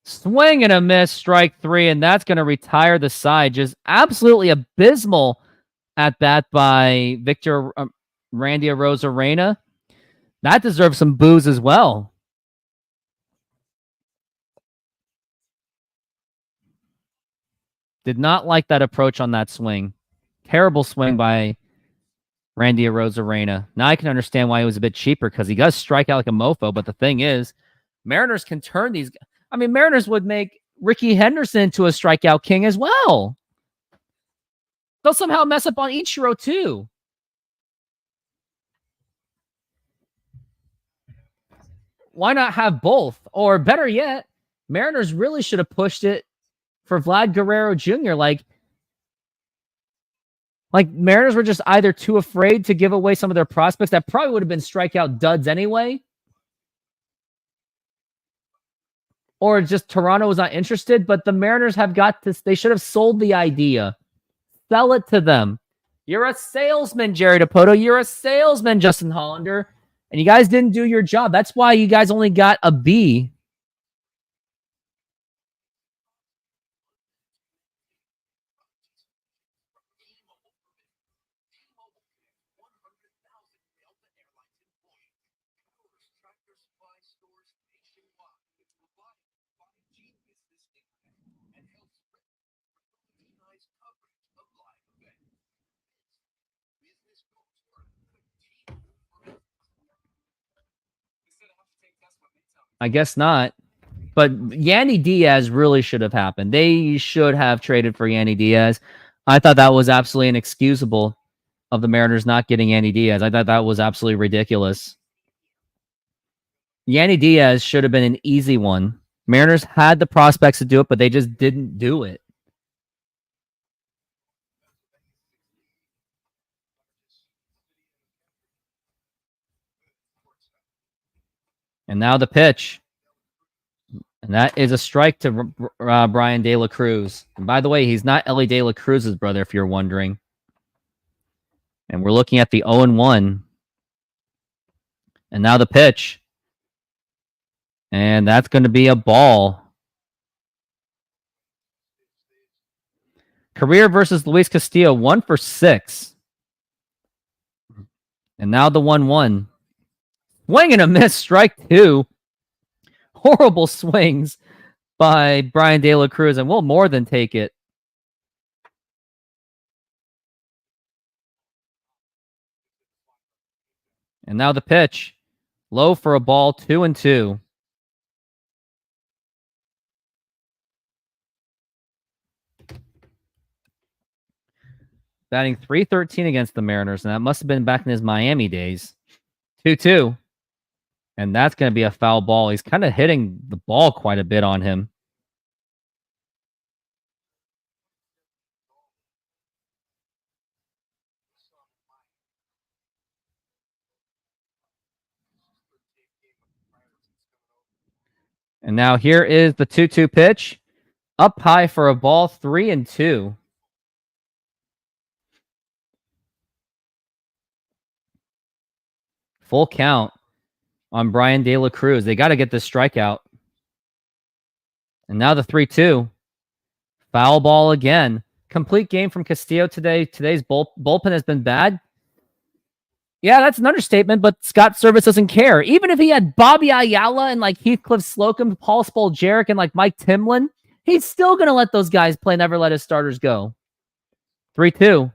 Swing and a miss, strike 3, and that's going to retire the side. Just absolutely abysmal at bat by Victor Randy Arozarena. That deserves some boos as well. Did not like that approach on that swing. Terrible swing by Randy Arozarena. Now I can understand why he was a bit cheaper because he does strike out like a mofo, but the thing is, Mariners can turn these. I mean, Mariners would make Ricky Henderson to a strikeout king as well. They'll somehow mess up on Ichiro too. Why not have both? Or better yet, Mariners really should have pushed it for Vlad Guerrero Jr. Like Mariners were just either too afraid to give away some of their prospects that probably would have been strikeout duds anyway, or just Toronto was not interested. But the Mariners have got this. They should have sold the idea. Sell it to them. You're a salesman, Jerry DiPoto. You're a salesman, Justin Hollander. And you guys didn't do your job. That's why you guys only got a B. I guess not. But Yandy Diaz really should have happened. They should have traded for Yandy Diaz. I thought that was absolutely inexcusable of the Mariners not getting Yandy Diaz. I thought that was absolutely ridiculous. Yandy Diaz should have been an easy one. Mariners had the prospects to do it, but they just didn't do it. And now the pitch. And that is a strike to Brian De La Cruz. And by the way, he's not Ellie De La Cruz's brother, if you're wondering. And we're looking at the 0-1. And now the pitch. And that's going to be a ball. Career versus Luis Castillo, 1 for 6. And now the 1-1. Swing and a miss, strike 2. Horrible swings by Brian De La Cruz, and we'll more than take it. And now the pitch. Low for a ball, 2-2. Batting .313 against the Mariners, and that must have been back in his Miami days. 2-2. And that's going to be a foul ball. He's kind of hitting the ball quite a bit on him. And now here is the 2-2 pitch. Up high for a ball, 3-2. Full count on Brian De La Cruz. They got to get this strikeout. And now the 3-2. Foul ball again. Complete game from Castillo today. Today's bullpen has been bad. Yeah, that's an understatement, but Scott Service doesn't care. Even if he had Bobby Ayala and like Heathcliff Slocum, Paul Spoljaric, and like Mike Timlin, he's still going to let those guys play, never let his starters go. 3-2.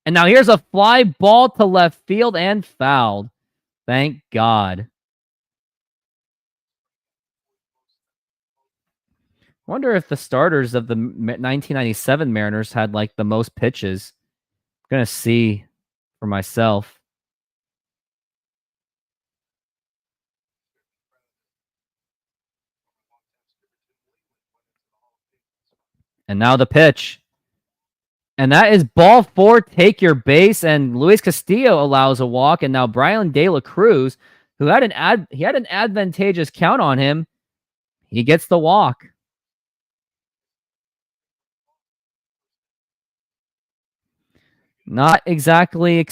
And now here's a fly ball to left field and fouled. Thank God. Wonder if the starters of the 1997 Mariners had like the most pitches. I'm going to see for myself. And now the pitch. And that is ball 4, take your base. And Luis Castillo allows a walk. And now Brian De La Cruz, who had an advantageous count on him, he gets the walk. Not exactly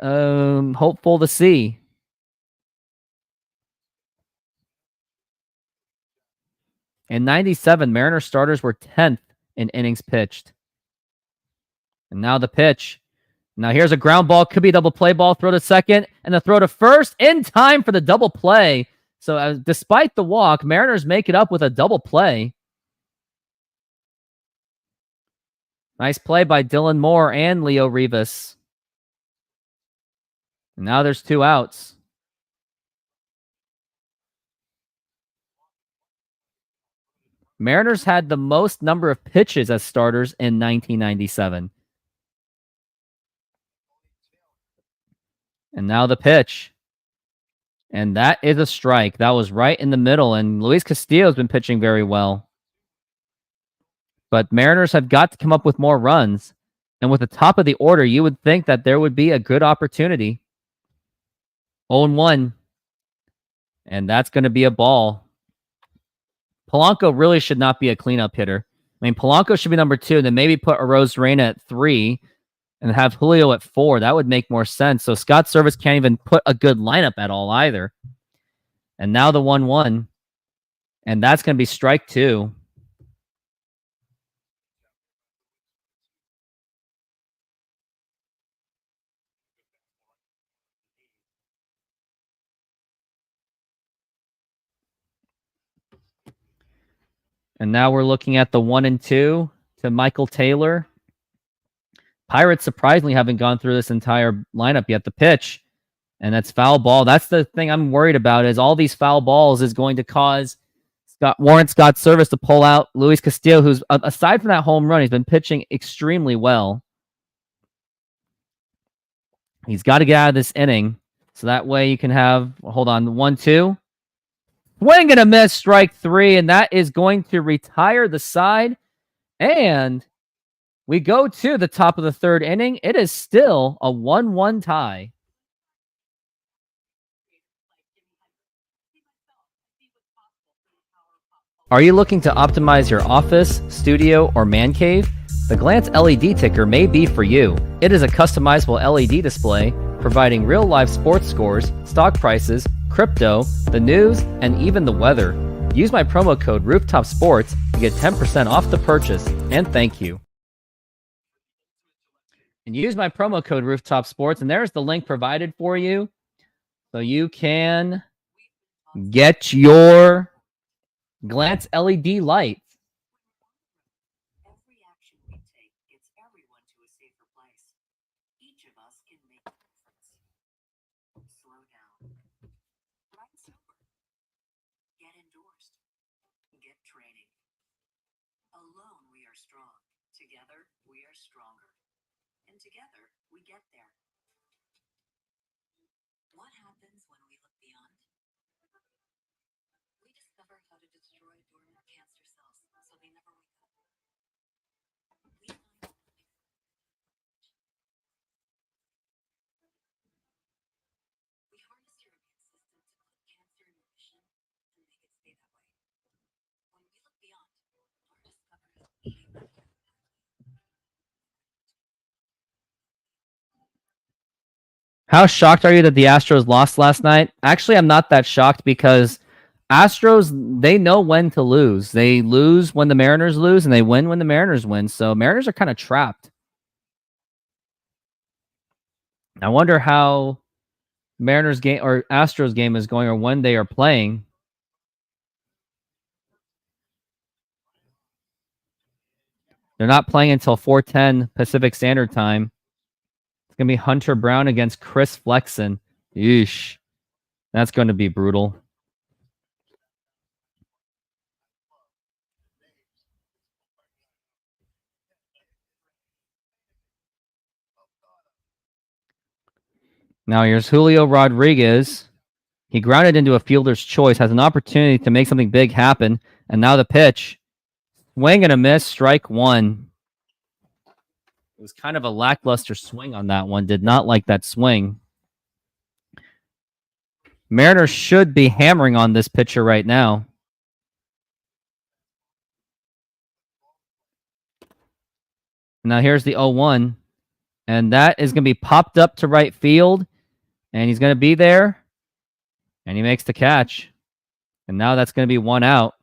hopeful to see. In 97, Mariners starters were 10th in innings pitched. And now the pitch. Now here's a ground ball. Could be a double play ball. Throw to second. And the throw to first in time for the double play. So despite the walk, Mariners make it up with a double play. Nice play by Dylan Moore and Leo Rivas. And now there's 2 outs. Mariners had the most number of pitches as starters in 1997. And now the pitch. And that is a strike. That was right in the middle. And Luis Castillo's been pitching very well. But Mariners have got to come up with more runs. And with the top of the order, you would think that there would be a good opportunity. 0-1. And that's going to be a ball. Polanco really should not be a cleanup hitter. I mean, Polanco should be number 2, and then maybe put Arozarena at 3 and have Julio at 4. That would make more sense. So Scott Service can't even put a good lineup at all either. And now the 1-1. And that's going to be strike 2. And now we're looking at the 1-2 to Michael Taylor. Pirates surprisingly haven't gone through this entire lineup yet. The pitch, and that's foul ball. That's the thing I'm worried about, is all these foul balls is going to cause warrant Scott Service to pull out Luis Castillo, who's, aside from that home run, he's been pitching extremely well. He's got to get out of this inning, so that way you can have, hold on, 1-2. Swing and a miss, strike 3, and that is going to retire the side. And we go to the top of the 3rd inning. It is still a 1-1 tie. Are you looking to optimize your office, studio, or man cave? The Glance LED ticker may be for you. It is a customizable LED display providing real-life sports scores, stock prices, crypto, the news, and even the weather. Use my promo code RoofTopSports to get 10% off the purchase, and thank you. And use my promo code RoofTopSports, and there's the link provided for you, so you can get your Glance LED light. Every action we take gets everyone to a safer place. Each of us can make a difference. Slow down. Ride sober. Get endorsed. Get training. Alone we are strong. Together we are stronger. And together we get there. What happens when we look beyond? We discover how to destroy dormant cancer cells so they never wake up. We find we harness your immune system to put cancer in remission and make it stay that way. When we look beyond, our discoveries shape our path. How shocked are you that the Astros lost last night? Actually, I'm not that shocked because Astros, they know when to lose. They lose when the Mariners lose, and they win when the Mariners win. So Mariners are kind of trapped. I wonder how Mariners game or Astros game is going, or when they are playing. They're not playing until 4:10 Pacific Standard Time. It's going to be Hunter Brown against Chris Flexen. Yeesh. That's going to be brutal. Now here's Julio Rodriguez. He grounded into a fielder's choice, has an opportunity to make something big happen. And now the pitch. Swing and a miss, strike one. It was kind of a lackluster swing on that one. Did not like that swing. Mariners should be hammering on this pitcher right now. Now here's the 0-1. And that is going to be popped up to right field. And he's going to be there. And he makes the catch. And now that's going to be one out.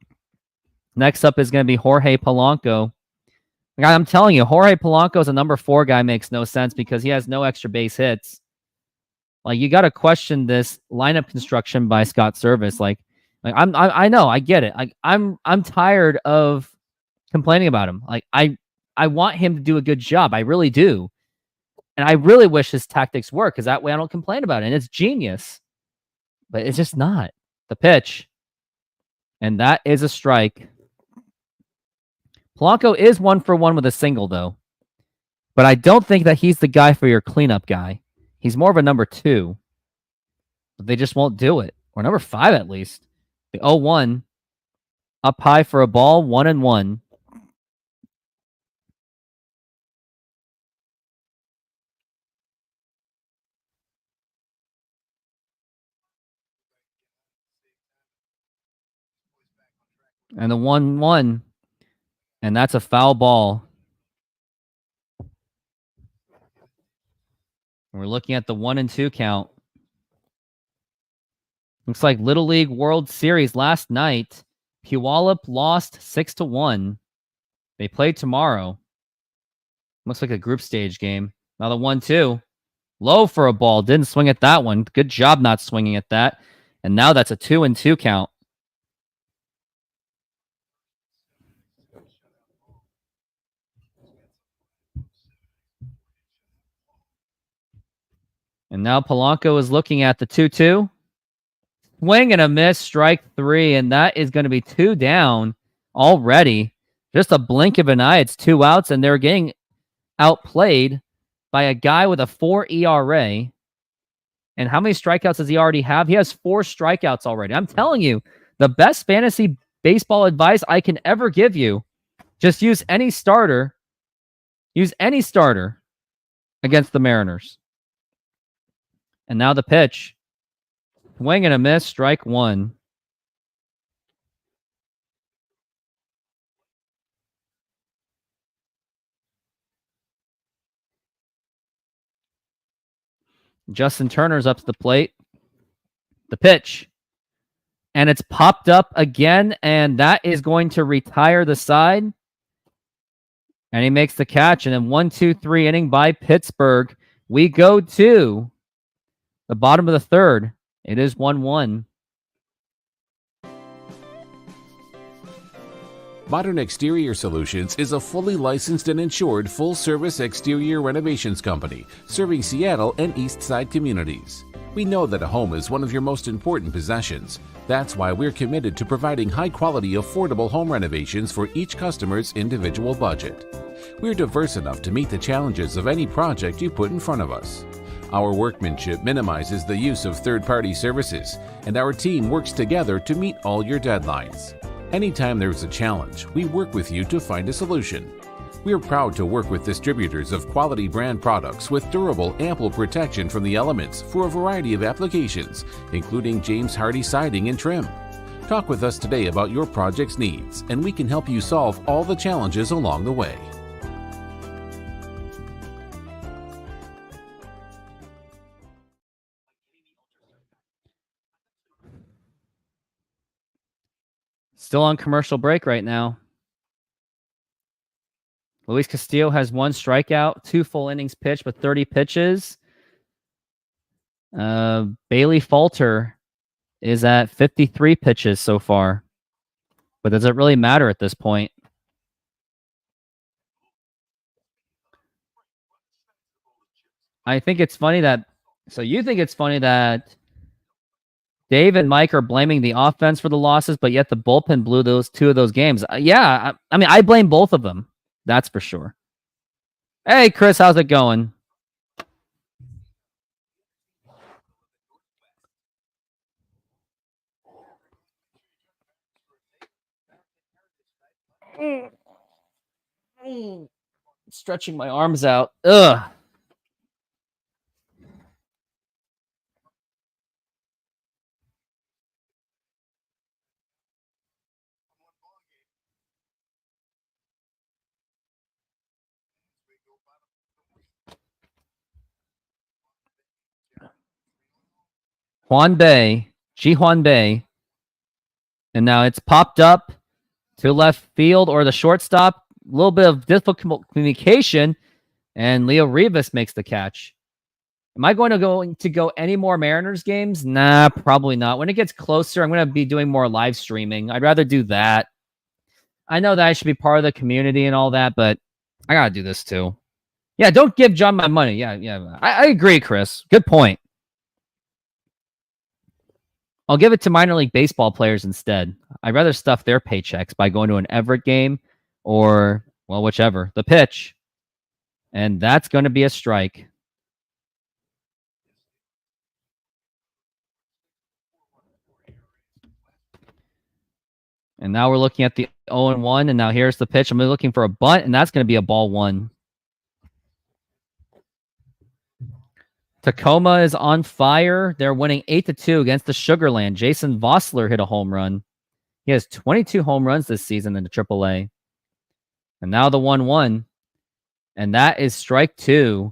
Next up is going to be Jorge Polanco. I'm telling you, Jorge Polanco is a number 4 guy. Makes no sense because he has no extra base hits. Like, you got to question this lineup construction by Scott Service. I know, I get it. I'm tired of complaining about him. I want him to do a good job. I really do. And I really wish his tactics work because that way I don't complain about it. And it's genius. But it's just not. The pitch. And that is a strike. Polanco is 1 for 1 with a single, though. But I don't think that he's the guy for your cleanup guy. He's more of a number 2. But they just won't do it. Or number 5, at least. The 0-1. Up high for a ball. 1-1. And the 1-1. And that's a foul ball. We're looking at the 1-2 count. Looks like Little League World Series last night. Puyallup lost 6-1. They play tomorrow. Looks like a group stage game. Now the 1-2. Low for a ball. Didn't swing at that one. Good job not swinging at that. And now that's a 2-2 count. And now Polanco is looking at the 2-2. Swing and a miss, strike 3. And that is going to be 2 down already. Just a blink of an eye. It's 2 outs, and they're getting outplayed by a guy with a 4 ERA. And how many strikeouts does he already have? He has 4 strikeouts already. I'm telling you, the best fantasy baseball advice I can ever give you. Just use any starter. Use any starter against the Mariners. And now the pitch. Swing and a miss, strike 1. Justin Turner's up to the plate. The pitch. And it's popped up again, and that is going to retire the side. And he makes the catch, and then 1-2-3 inning by Pittsburgh. We go to the bottom of the third. It is 1-1. Modern Exterior Solutions is a fully licensed and insured full-service exterior renovations company serving Seattle and East Side communities. We know that a home is one of your most important possessions. That's why we're committed to providing high-quality, affordable home renovations for each customer's individual budget. We're diverse enough to meet the challenges of any project you put in front of us. Our workmanship minimizes the use of third-party services, and our team works together to meet all your deadlines. Anytime there's a challenge, we work with you to find a solution. We are proud to work with distributors of quality brand products with durable, ample protection from the elements for a variety of applications, including James Hardie siding and trim. Talk with us today about your project's needs, and we can help you solve all the challenges along the way. Still on commercial break right now. Luis Castillo has 1 strikeout, 2 full innings pitched with 30 pitches. Bailey Falter is at 53 pitches so far. But does it really matter at this point? I think it's funny that... So you think it's funny that Dave and Mike are blaming the offense for the losses, but yet the bullpen blew those 2 of those games. Yeah, I mean, I blame both of them. That's for sure. Hey, Chris, how's it going? Stretching my arms out. Ugh. Ji-Hwan Bae. And now it's popped up to left field or the shortstop. A little bit of difficult communication, and Leo Rivas makes the catch. Am I going to go any more Mariners games? Nah, probably not. When it gets closer, I'm going to be doing more live streaming. I'd rather do that. I know that I should be part of the community and all that, but I got to do this too. Yeah, don't give John my money. Yeah. I agree, Chris. Good point. I'll give it to minor league baseball players instead. I'd rather stuff their paychecks by going to an Everett game or, well, whichever. The pitch. And that's going to be a strike. And now we're looking at the 0-1, and now here's the pitch. I'm looking for a bunt, and that's going to be a ball 1. Tacoma is on fire. They're winning 8-2 against the Sugarland. Jason Vossler hit a home run. He has 22 home runs this season in the AAA. And now the 1-1. And that is strike 2.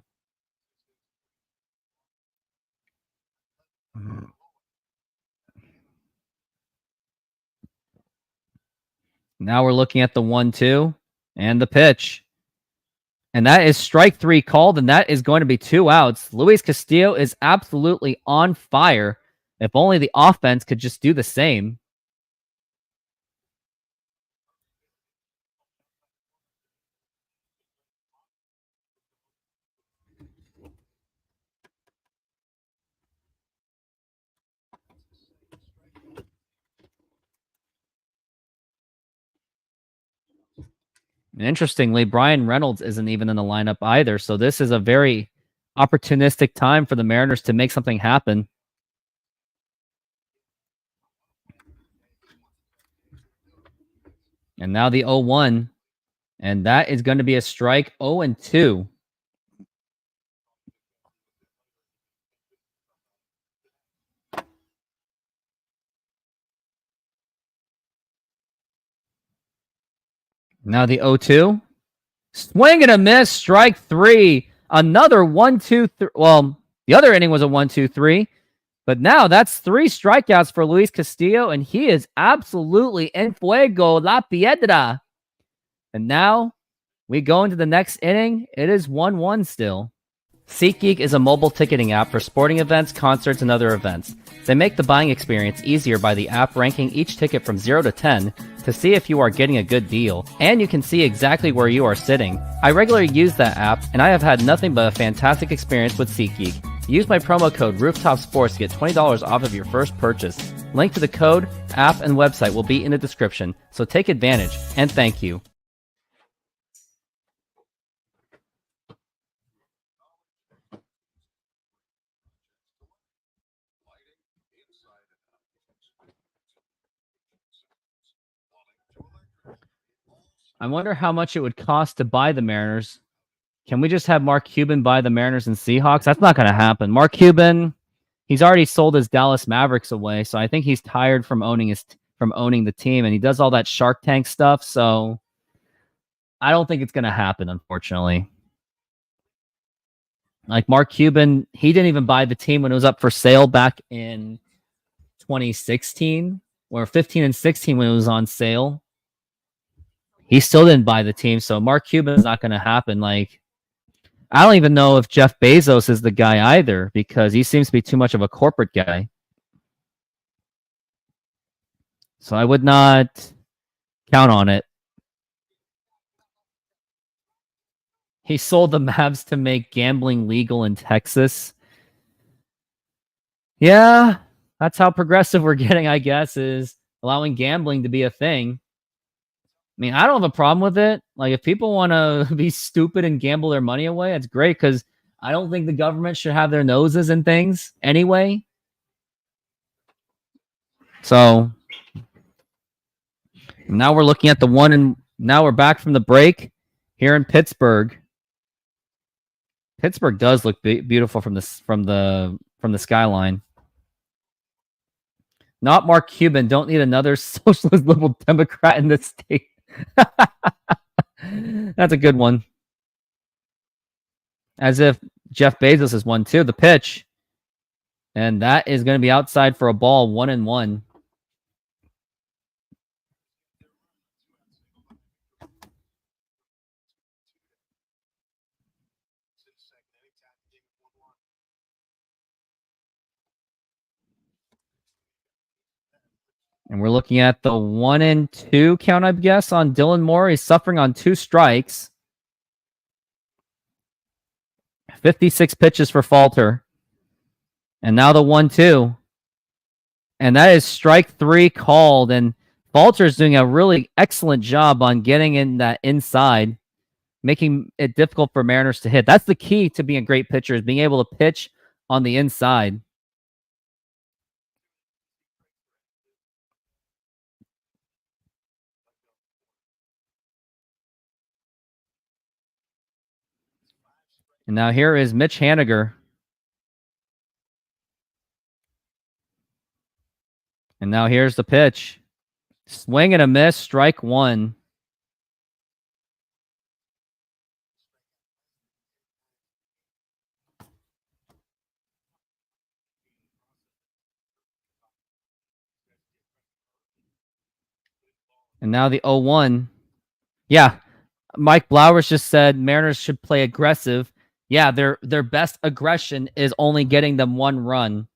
Now we're looking at the 1-2 and the pitch. And that is strike 3 called, and that is going to be 2 outs. Luis Castillo is absolutely on fire. If only the offense could just do the same. And interestingly, Brian Reynolds isn't even in the lineup either. So this is a very opportunistic time for the Mariners to make something happen. And now the 0-1. And that is going to be a strike. 0-2. Now the 0-2. Swing and a miss. Strike 3. Another 1-2-3. Well, The other inning was a 1-2-3. But now that's 3 strikeouts for Luis Castillo, and he is absolutely en fuego la piedra. And now we go into the next inning. It is 1-1 still. SeatGeek is a mobile ticketing app for sporting events, concerts, and other events. They make the buying experience easier by the app ranking each ticket from 0 to 10 to see if you are getting a good deal, and you can see exactly where you are sitting. I regularly use that app, and I have had nothing but a fantastic experience with SeatGeek. Use my promo code RoofTopSports to get $20 off of your first purchase. Link to the code, app, and website will be in the description, so take advantage, and thank you. I wonder how much it would cost to buy the Mariners. Can we just have Mark Cuban buy the Mariners and Seahawks? That's not going to happen. Mark Cuban, he's already sold his Dallas Mavericks away, so I think he's tired from owning the team, and he does all that Shark Tank stuff, so I don't think it's going to happen, unfortunately. Like Mark Cuban, he didn't even buy the team when it was up for sale back in 2016 or 15 and 16 when it was on sale. He still didn't buy the team, so Mark Cuban's not going to happen. Like, I don't even know if Jeff Bezos is the guy either, because he seems to be too much of a corporate guy. So I would not count on it. He sold the Mavs to make gambling legal in Texas. Yeah, that's how progressive we're getting, I guess, is allowing gambling to be a thing. I mean, I don't have a problem with it. Like, if people want to be stupid and gamble their money away, it's great, because I don't think the government should have their noses in things anyway. So now we're looking at the one, and now we're back from the break here in Pittsburgh. Pittsburgh does look beautiful from the skyline. Not Mark Cuban. Don't need another socialist liberal Democrat in this state. That's a good one. As if Jeff Bezos is one too. The pitch. And that is going to be outside for a ball, 1-1. And we're looking at the 1-2 count, I guess, on Dylan Moore. He's suffering on 2 strikes. 56 pitches for Falter. And now the 1-2. And that is strike 3 called. And Falter's doing a really excellent job on getting in that inside, making it difficult for Mariners to hit. That's the key to being a great pitcher, is being able to pitch on the inside. And now here is Mitch Haniger. And now here's the pitch. Swing and a miss, strike 1. And now the 0-1. Yeah, Mike Blowers just said Mariners should play aggressive. Yeah, their best aggression is only getting them 1 run.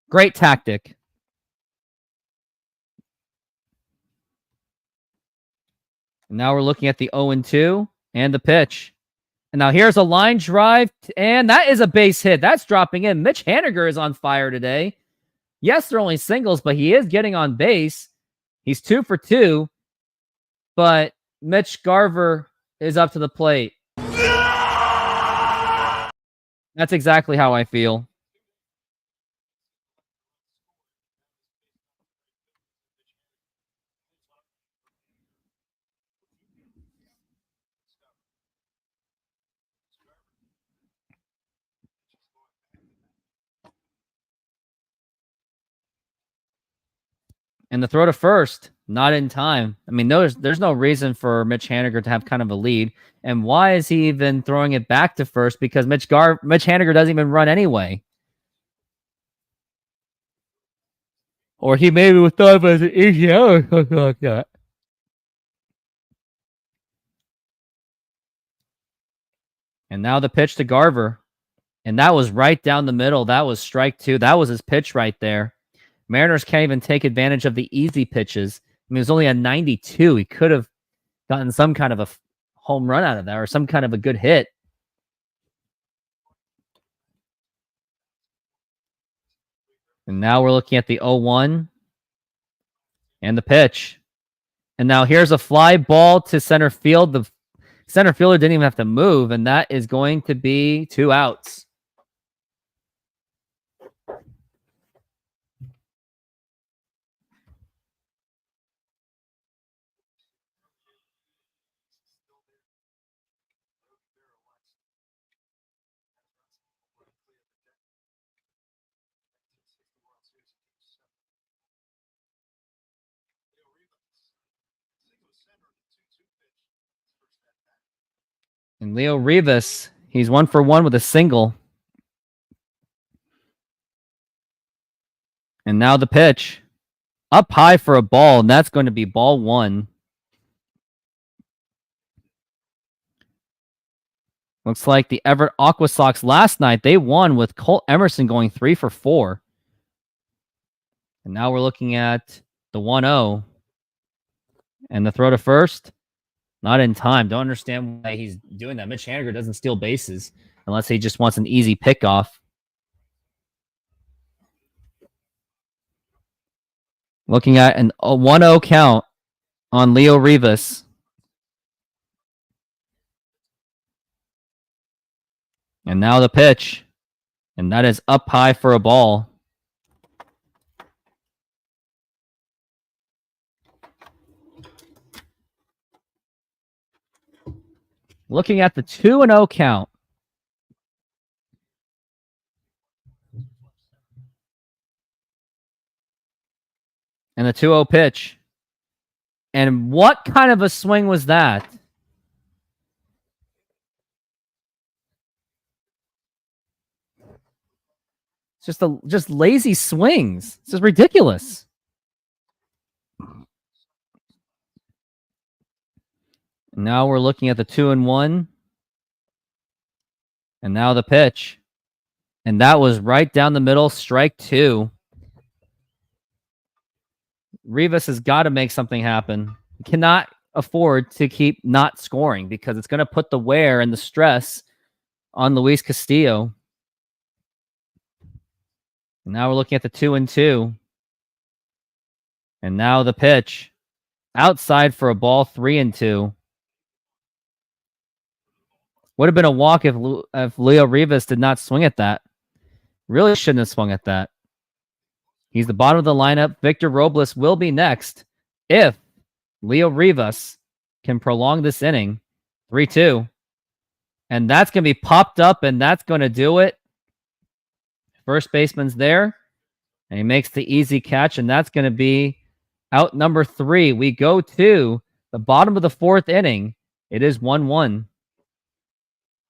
Great tactic. And now we're looking at the 0-2 and the pitch. And now here's a line drive, and that is a base hit. That's dropping in. Mitch Haniger is on fire today. Yes, they're only singles, but he is getting on base. He's 2 for 2, but Mitch Garver is up to the plate. That's exactly how I feel. And the throw to first. Not in time. I mean, there's no reason for Mitch Haniger to have kind of a lead. And why is he even throwing it back to first? Because Mitch Haniger doesn't even run anyway. Or he maybe was thought of as an easy out or something like that. And now the pitch to Garver. And that was right down the middle. That was strike 2. That was his pitch right there. Mariners can't even take advantage of the easy pitches. I mean, it was only a 92. He could have gotten some kind of a home run out of that or some kind of a good hit. And now we're looking at the 0-1 and the pitch. And now here's a fly ball to center field. The center fielder didn't even have to move, and that is going to be 2 outs. And Leo Rivas, he's 1 for 1 with a single. And now the pitch. Up high for a ball, and that's going to be ball 1. Looks like the Everett Aqua Sox last night, they won with Colt Emerson going 3 for 4. And now we're looking at the 1-0. And the throw to first. Not in time. Don't understand why he's doing that. Mitch Haniger doesn't steal bases unless he just wants an easy pickoff. Looking at a 1-0 count on Leo Rivas. And now the pitch. And that is up high for a ball. Looking at the 2-0 count. And the 2-0 pitch. And what kind of a swing was that? It's just lazy swings. This is ridiculous. Now we're looking at the 2-1. And now the pitch. And that was right down the middle, strike 2. Rivas has got to make something happen. He cannot afford to keep not scoring because it's going to put the wear and the stress on Luis Castillo. And now we're looking at the 2-2. And now the pitch. Outside for a ball, 3-2. Would have been a walk if Leo Rivas did not swing at that. Really shouldn't have swung at that. He's the bottom of the lineup. Victor Robles will be next if Leo Rivas can prolong this inning. 3-2. And that's going to be popped up, and that's going to do it. First baseman's there, and he makes the easy catch, and that's going to be out number 3. We go to the bottom of the 4th inning. It is 1-1.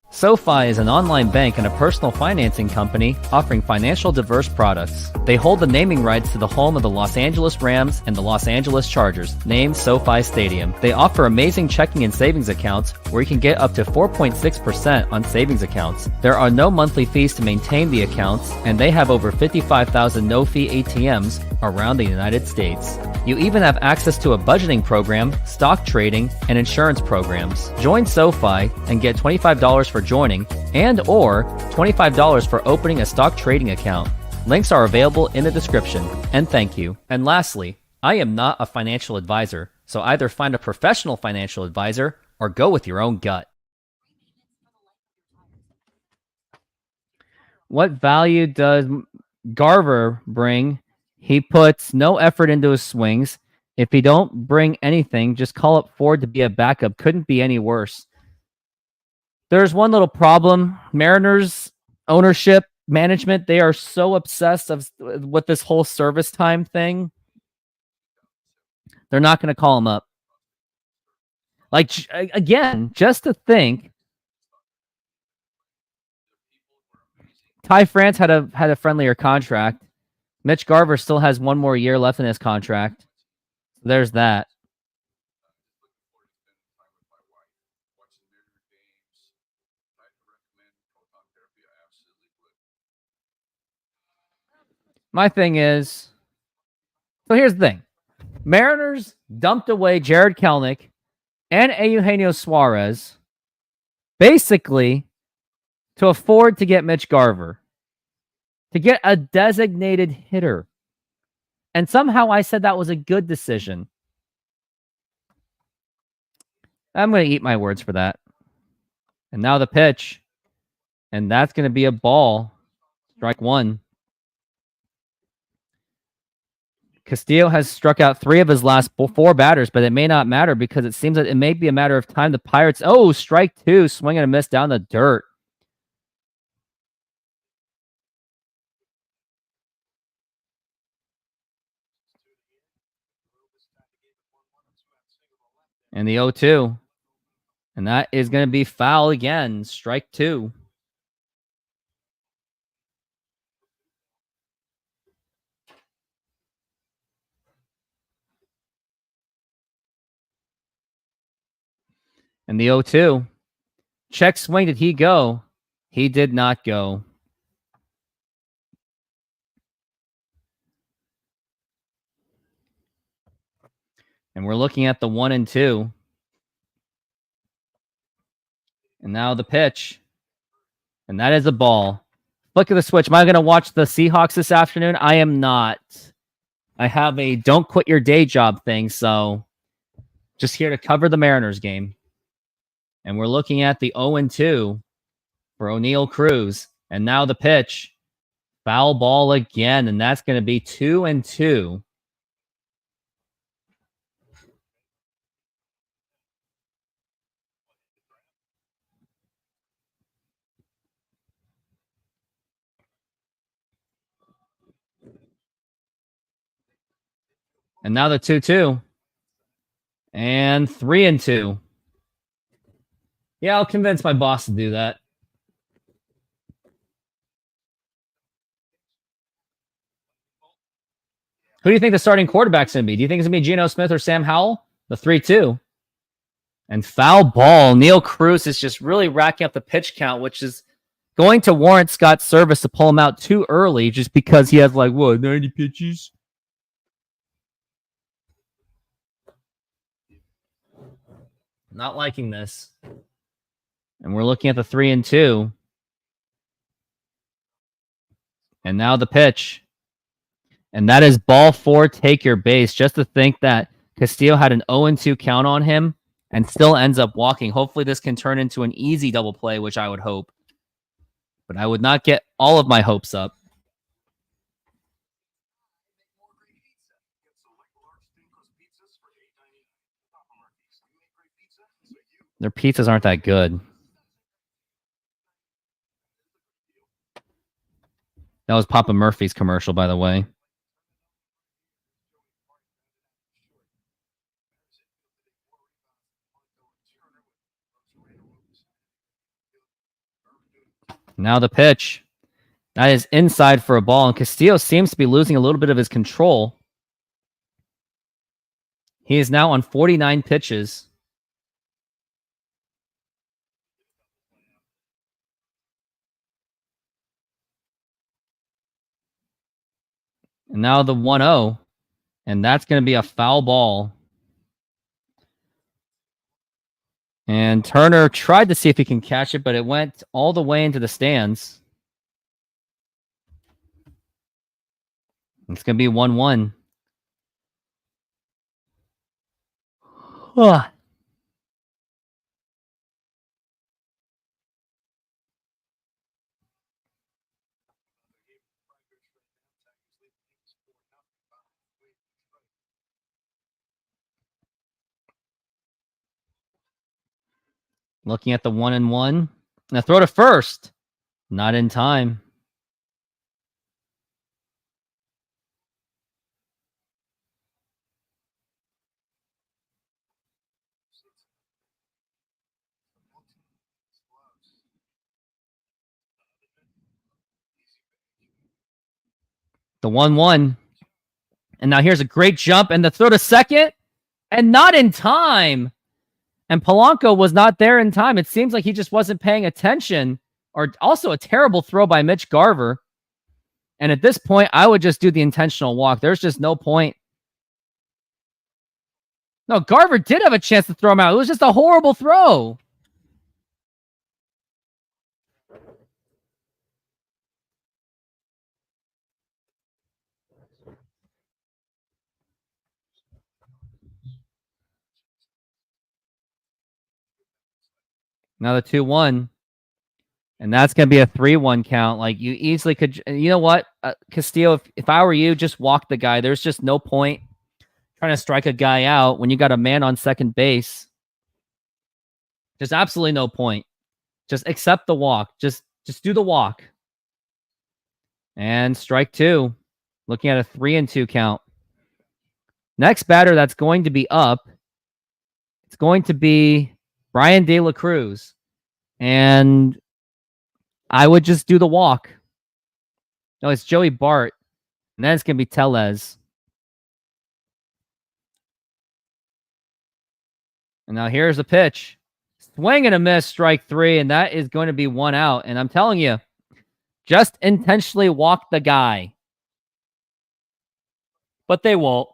SoFi is an online bank and a personal financing company offering financial diverse products. They hold the naming rights to the home of the Los Angeles Rams and the Los Angeles Chargers, named SoFi Stadium. They offer amazing checking and savings accounts where you can get up to 4.6% on savings accounts. There are no monthly fees to maintain the accounts, and they have over 55,000 no-fee ATMs around the United States. You even have access to a budgeting program, stock trading, and insurance programs. Join SoFi and get $25 for joining and or $25 for opening a stock trading account. Links are available in the description. And thank you. And lastly, I am not a financial advisor, so either find a professional financial advisor or go with your own gut. What value does Garver bring? He puts no effort into his swings. If he don't bring anything, just call up Ford to be a backup. Couldn't be any worse. There's one little problem. Mariners ownership, management, they are so obsessed with this whole service time thing. They're not going to call him up. Like, again, just to think, Ty France had a friendlier contract. Mitch Garver still has one more year left in his contract. There's that. My thing is, so here's the thing. Mariners dumped away Jared Kelenic and Eugenio Suarez basically to afford to get Mitch Garver, to get a designated hitter. And somehow I said that was a good decision. I'm going to eat my words for that. And now the pitch. And that's going to be a ball. Strike one. Castillo has struck out 3 of his last 4 batters, but it may not matter because it seems that it may be a matter of time. The Pirates, strike 2, swing and a miss down the dirt. And the 0-2. And that is going to be foul again. Strike 2. And the 0-2. Check swing. Did he go? He did not go. And we're looking at the 1-2. And now the pitch. And that is a ball. Flick of the switch. Am I going to watch the Seahawks this afternoon? I am not. I have a don't quit your day job thing, so just here to cover the Mariners game. And we're looking at the 0-2 for O'Neal Cruz. And now the pitch. Foul ball again, and that's going to be 2-2. And now the 2-2. And 3-2. Yeah, I'll convince my boss to do that. Who do you think the starting quarterback's going to be? Do you think it's going to be Geno Smith or Sam Howell? The 3-2. And foul ball. Neil Cruz is just really racking up the pitch count, which is going to warrant Scott Service to pull him out too early just because he has 90 pitches? Not liking this. And we're looking at the 3-2. And now the pitch. And that is ball 4, take your base. Just to think that Castillo had an 0-2 count on him and still ends up walking. Hopefully this can turn into an easy double play, which I would hope. But I would not get all of my hopes up. Their pizzas aren't that good. That was Papa Murphy's commercial, by the way. Now the pitch. That is inside for a ball, and Castillo seems to be losing a little bit of his control. He is now on 49 pitches. And now the 1-0. And that's going to be a foul ball. And Turner tried to see if he can catch it, but it went all the way into the stands. It's going to be 1-1. Looking at the 1-1. Now throw to first. Not in time. The 1-1. And now here's a great jump and the throw to second. And not in time. And Polanco was not there in time. It seems like he just wasn't paying attention. Or also a terrible throw by Mitch Garver. And at this point, I would just do the intentional walk. There's just no point. No, Garver did have a chance to throw him out. It was just a horrible throw. Now the 2-1. And that's going to be a 3-1 count. Like, you easily could... You know what, Castillo, if I were you, just walk the guy. There's just no point trying to strike a guy out when you got a man on second base. There's absolutely no point. Just accept the walk. Just do the walk. And strike 2. Looking at a 3-2 count. Next batter that's going to be up, it's going to be Brian De La Cruz. And I would just do the walk. No, it's Joey Bart. And then it's going to be Tellez. And now here's the pitch. Swing and a miss, strike 3. And that is going to be 1 out. And I'm telling you, just intentionally walk the guy. But they won't.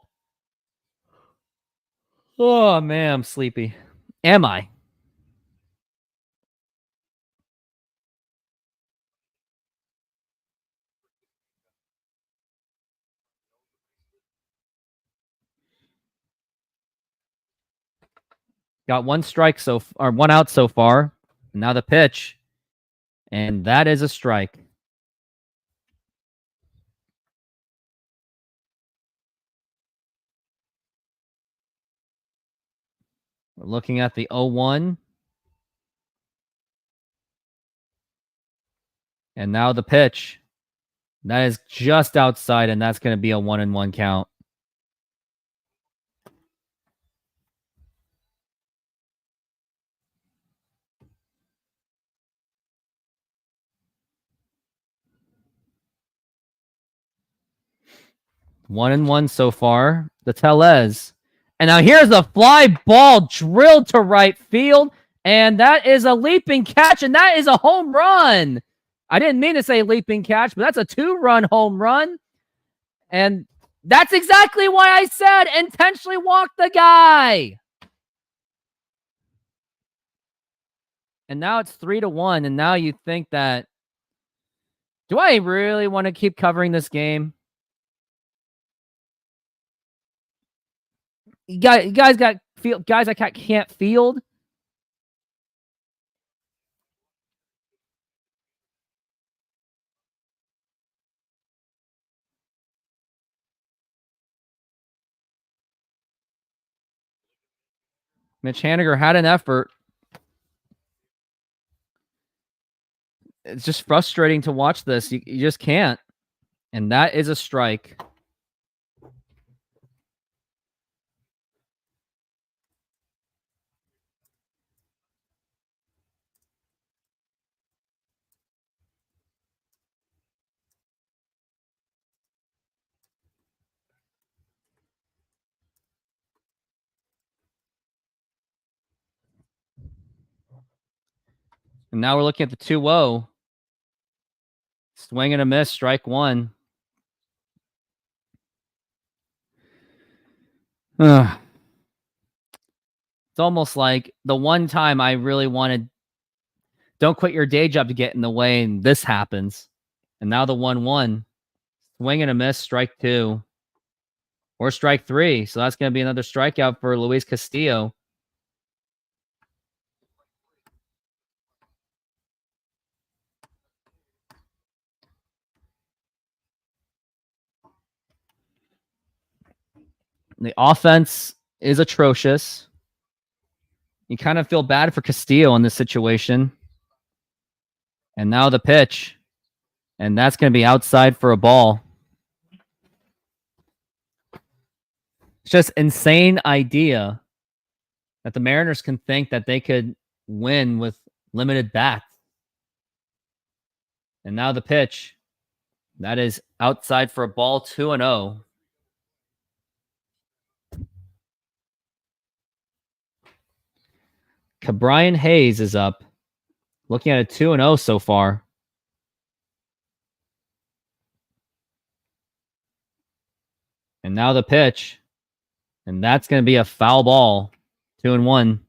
Oh, man, I'm sleepy. Am I? Got 1 strike or 1 out so far. And now the pitch. And that is a strike. We're looking at the 0-1. And now the pitch. That is just outside, and that's going to be a 1-1 count. One and one so far. The Tellez. And now here's a fly ball drilled to right field. And that is a leaping catch. And that is a home run. I didn't mean to say leaping catch, but that's a 2-run home run. And that's exactly why I said intentionally walk the guy. And now it's 3-1. And now you think that, do I really want to keep covering this game? You guys got field guys I can't field. Mitch Haniger had an effort. It's just frustrating to watch this. You just can't. And that is a strike. And now we're looking at the 2-0. Swing and a miss, strike 1. It's almost like the one time I really wanted, don't quit your day job to get in the way, and this happens. And now the 1-1. Swing and a miss, strike 2. Or strike 3. So that's going to be another strikeout for Luis Castillo. The offense is atrocious. You kind of feel bad for Castillo in this situation. And now the pitch. And that's going to be outside for a ball. It's just insane idea that the Mariners can think that they could win with limited bats. And now the pitch. That is outside for a ball, 2-0. Brian Hayes is up. Looking at a 2-0 so far. And now the pitch. And that's going to be a foul ball. 2-1.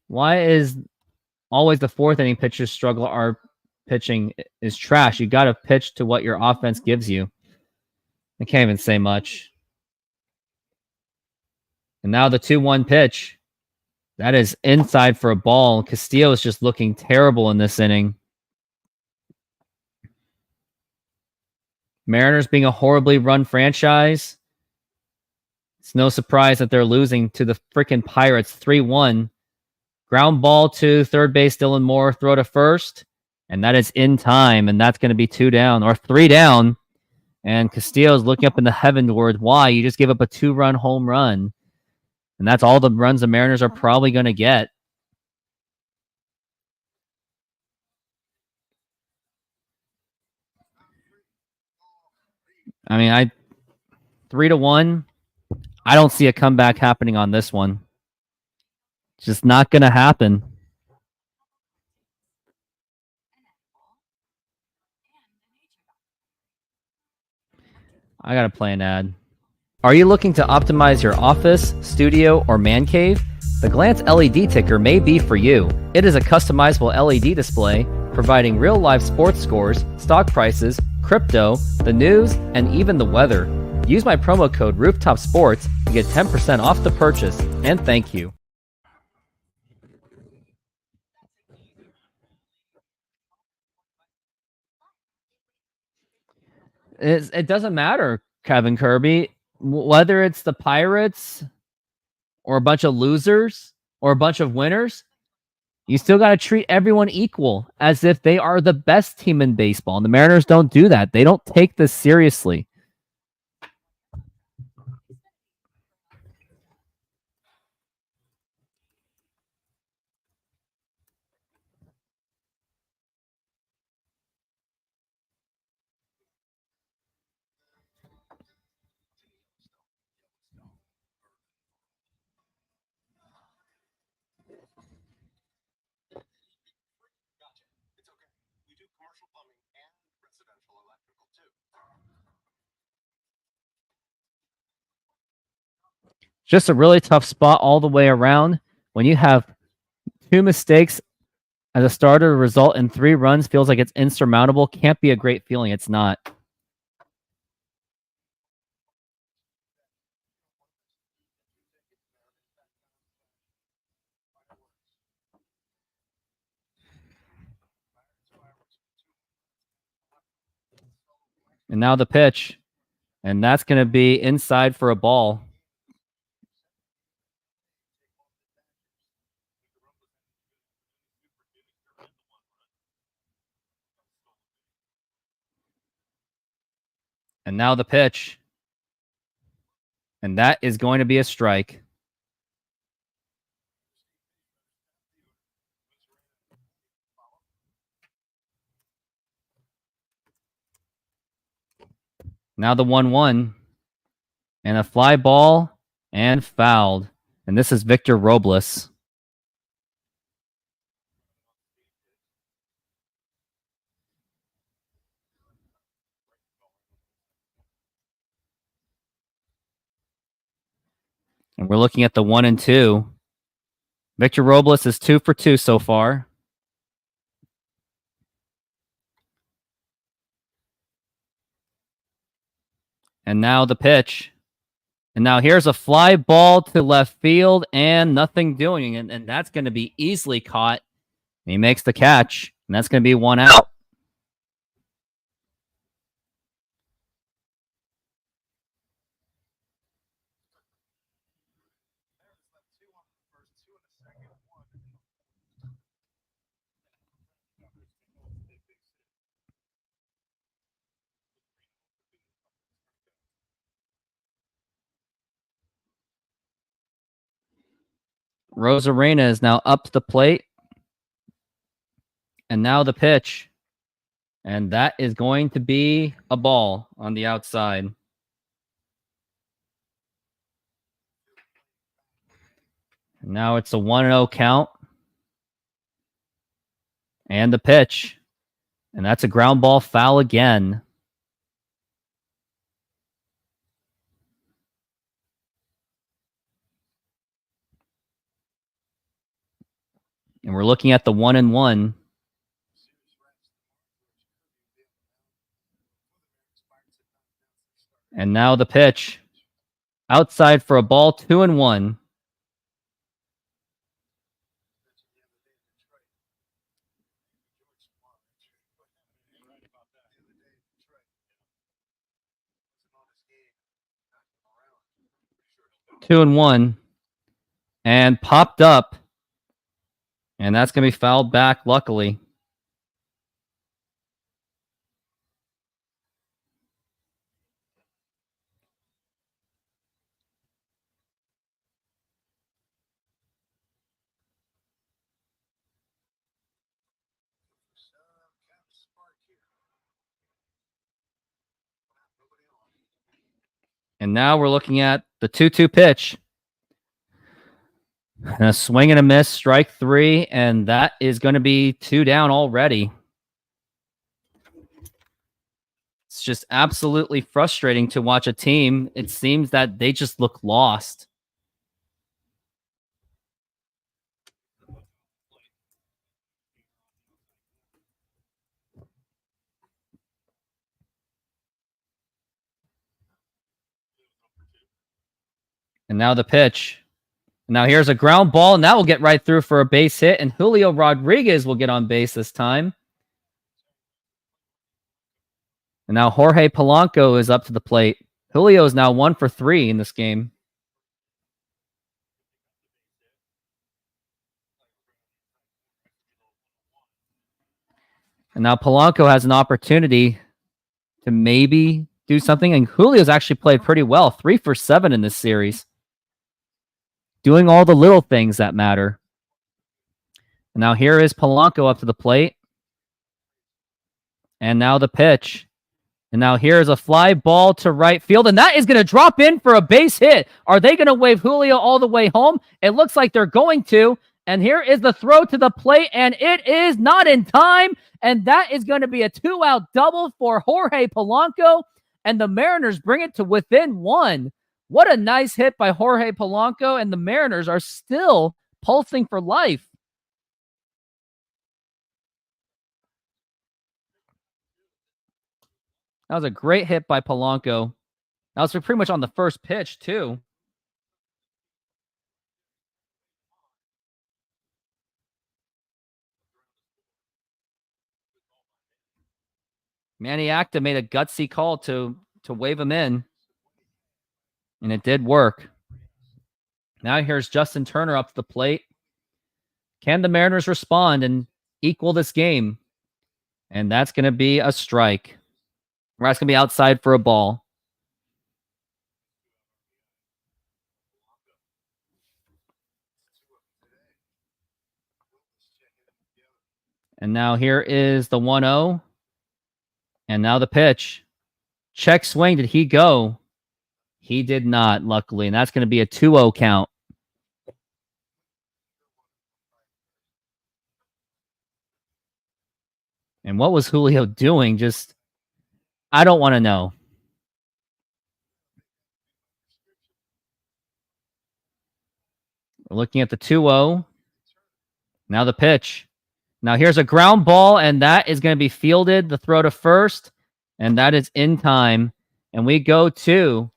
Why is always the fourth inning pitchers struggle? Our pitching is trash. You got to pitch to what your offense gives you. I can't even say much. And now the 2-1 pitch. That is inside for a ball. Castillo is just looking terrible in this inning. Mariners being a horribly run franchise. It's no surprise that they're losing to the freaking Pirates 3-1. Ground ball to third base, Dylan Moore, throw to first. And that is in time. And that's going to be 2 down or 3 down. And Castillo's looking up in the heavenward. Why? You just gave up a 2-run home run. And that's all the runs the Mariners are probably going to get. I mean, 3-1. I don't see a comeback happening on this one. It's just not going to happen. I got to play an ad. Are you looking to optimize your office, studio, or man cave? The Glance LED ticker may be for you. It is a customizable LED display providing real-life sports scores, stock prices, crypto, the news, and even the weather. Use my promo code RoofTopSports to get 10% off the purchase, and thank you. It doesn't matter, Kevin Kirby, whether it's the Pirates or a bunch of losers or a bunch of winners. You still got to treat everyone equal as if they are the best team in baseball. And the Mariners don't do that. They don't take this seriously. Just a really tough spot all the way around. When you have 2 mistakes as a starter result in 3 runs, feels like it's insurmountable. Can't be a great feeling. It's not. And now the pitch. And that's going to be inside for a ball. And now the pitch. And that is going to be a strike. Now the 1-1. And a fly ball and fouled. And this is Victor Robles. And we're looking at the 1-2. Victor Robles is 2 for 2 so far. And now the pitch. And now here's a fly ball to left field and nothing doing. And that's going to be easily caught. And he makes the catch. And that's going to be 1 out. Rosarena is now up to the plate. And now the pitch. And that is going to be a ball on the outside. Now it's a 1-0 count. And the pitch. And that's a ground ball foul again. And we're looking at the 1-1. And now the pitch. Outside for a ball, 2-1. Two and one, and popped up, and that's going to be fouled back, luckily. And now we're looking at the 2-2 pitch. And a swing and a miss, strike three, and that is going to be 2 down already. It's just absolutely frustrating to watch a team. It seems that they just look lost. And now the pitch. Now here's a ground ball, and that will get right through for a base hit, and Julio Rodriguez will get on base this time. And now Jorge Polanco is up to the plate. Julio is now 1 for 3 in this game. And now Polanco has an opportunity to maybe do something, and Julio's actually played pretty well. 3 for 7 in this series. Doing all the little things that matter. And now here is Polanco up to the plate. And now the pitch. And now here's a fly ball to right field. And that is going to drop in for a base hit. Are they going to wave Julio all the way home? It looks like they're going to. And here is the throw to the plate. And it is not in time. And that is going to be a 2-out double for Jorge Polanco. And the Mariners bring it to within 1. What a nice hit by Jorge Polanco, and the Mariners are still pulsing for life. That was a great hit by Polanco. That was pretty much on the first pitch, too. Manny Acta made a gutsy call to wave him in. And it did work. Now here's Justin Turner up to the plate. Can the Mariners respond and equal this game? And that's going to be a strike. That's going to be outside for a ball. And now here is the 1-0. And now the pitch. Check swing. Did he go? He did not, luckily, and that's going to be a 2-0 count. And what was Julio doing? Just, I don't want to know. We're looking at the 2-0. Now the pitch. Now here's a ground ball, and that is going to be fielded. The throw to first, and that is in time. And we go to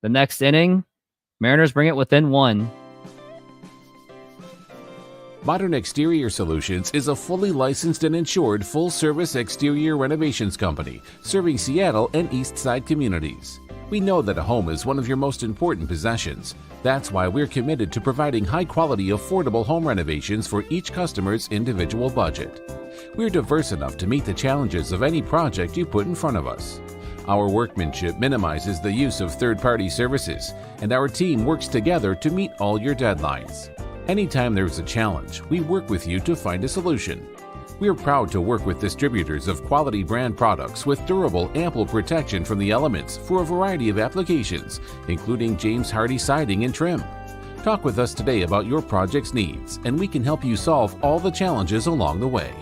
the next inning. Mariners bring it within 1. Modern Exterior Solutions is a fully licensed and insured full-service exterior renovations company serving Seattle and East Side communities. We know that a home is one of your most important possessions. That's why we're committed to providing high-quality, affordable home renovations for each customer's individual budget. We're diverse enough to meet the challenges of any project you put in front of us. Our workmanship minimizes the use of third-party services, and our team works together to meet all your deadlines. Anytime there's a challenge, we work with you to find a solution. We're proud to work with distributors of quality brand products with durable, ample protection from the elements for a variety of applications, including James Hardie siding and trim. Talk with us today about your project's needs, and we can help you solve all the challenges along the way.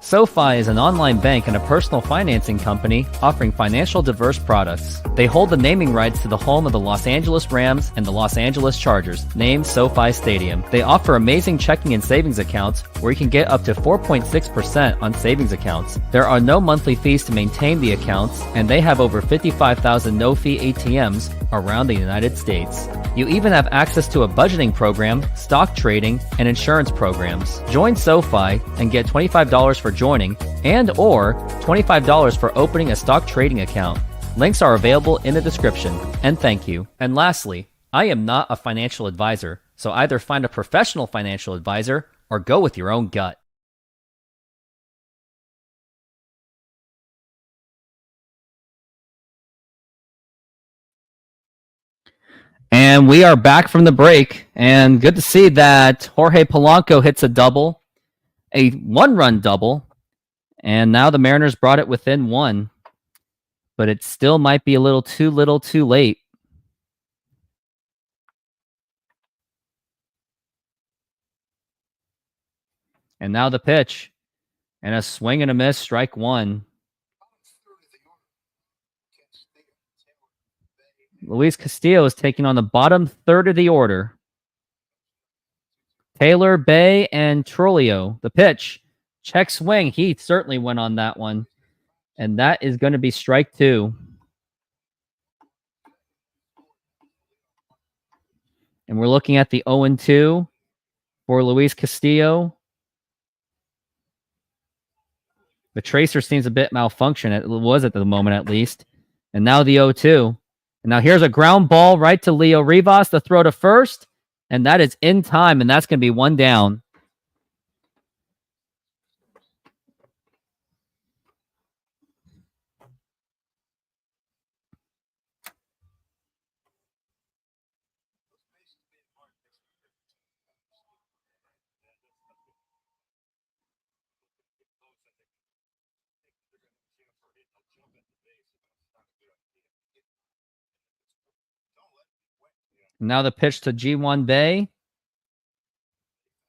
SoFi is an online bank and a personal financing company offering financial diverse products. They hold the naming rights to the home of the Los Angeles Rams and the Los Angeles Chargers, named SoFi Stadium. They offer amazing checking and savings accounts where you can get up to 4.6% on savings accounts. There are no monthly fees to maintain the accounts, and they have over 55,000 no-fee ATMs around the United States. You even have access to a budgeting program, stock trading, and insurance programs. Join SoFi and get $25 for joining and or $25 for opening a stock trading account. Links are available in the description. And thank you. And lastly, I am not a financial advisor, so either find a professional financial advisor or go with your own gut. And we are back from the break, and good to see that Jorge Polanco hits a double, a one-run double, and now the Mariners brought it within one, but it still might be a little too late. And now the pitch, and a swing and a miss, strike one. Luis Castillo is taking on the bottom third of the order. Taylor, Bay, and Trulio. The pitch. Check swing. He certainly went on that one. And that is going to be strike two. And we're looking at the 0-2 for Luis Castillo. The tracer seems a bit malfunction. It was at the moment, at least. And now the 0-2. And now here's a ground ball right to Leo Rivas, the throw to first. And that is in time, and that's going to be one down. Now the pitch to Ji-Hwan Bae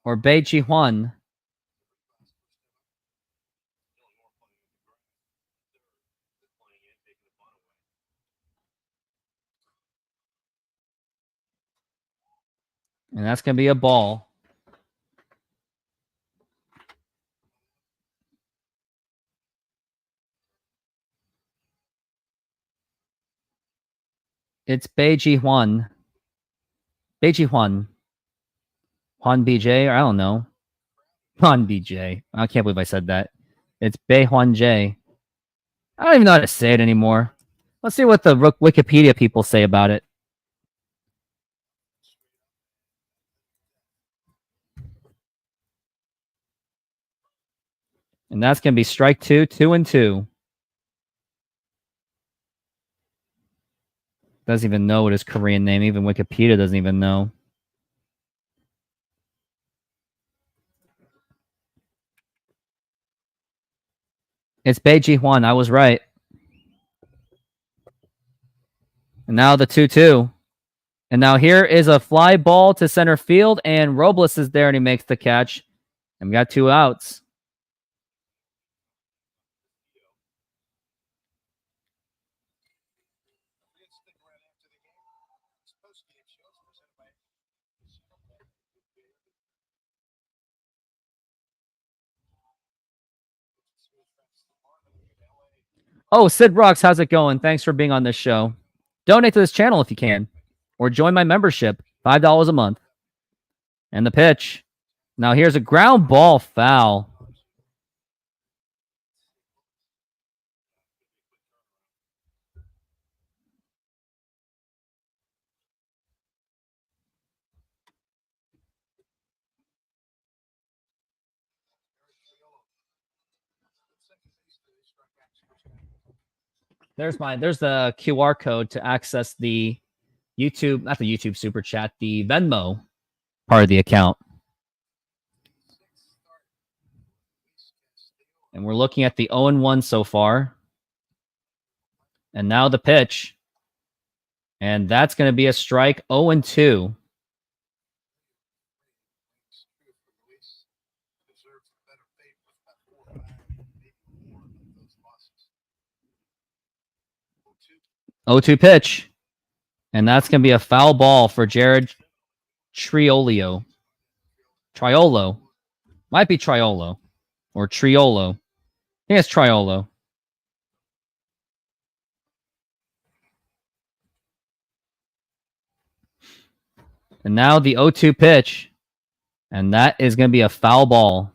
or Bae Ji-Hwan. And that's going to be a ball. It's Bae Ji-Hwan. Bae Ji-Hwan. Hwan BJ, or I don't know. Hwan BJ. I can't believe I said that. It's Bae Hwan J. I don't even know how to say it anymore. Let's see what the Wikipedia people say about it. And that's going to be strike two, 2-2. Doesn't even know what his Korean name. Even Wikipedia doesn't even know. It's Bae Ji-Hwan. I was right. And now the 2-2. And now here is a fly ball to center field, and Robles is there, and he makes the catch. And we got two outs. Oh, Sid Rocks, how's it going? Thanks for being on this show. Donate to this channel if you can, or join my membership, $5 a month. And the pitch. Now here's a ground ball foul. There's the QR code to access the YouTube, not the YouTube super chat, the Venmo part of the account. And we're looking at the 0-1 so far. And now the pitch. And that's going to be a strike, 0-2. O2 pitch. And that's going to be a foul ball for Jared Triolo. Might be Triolo. Or Triolo. I think it's Triolo. And now the 0-2 pitch. And that is going to be a foul ball.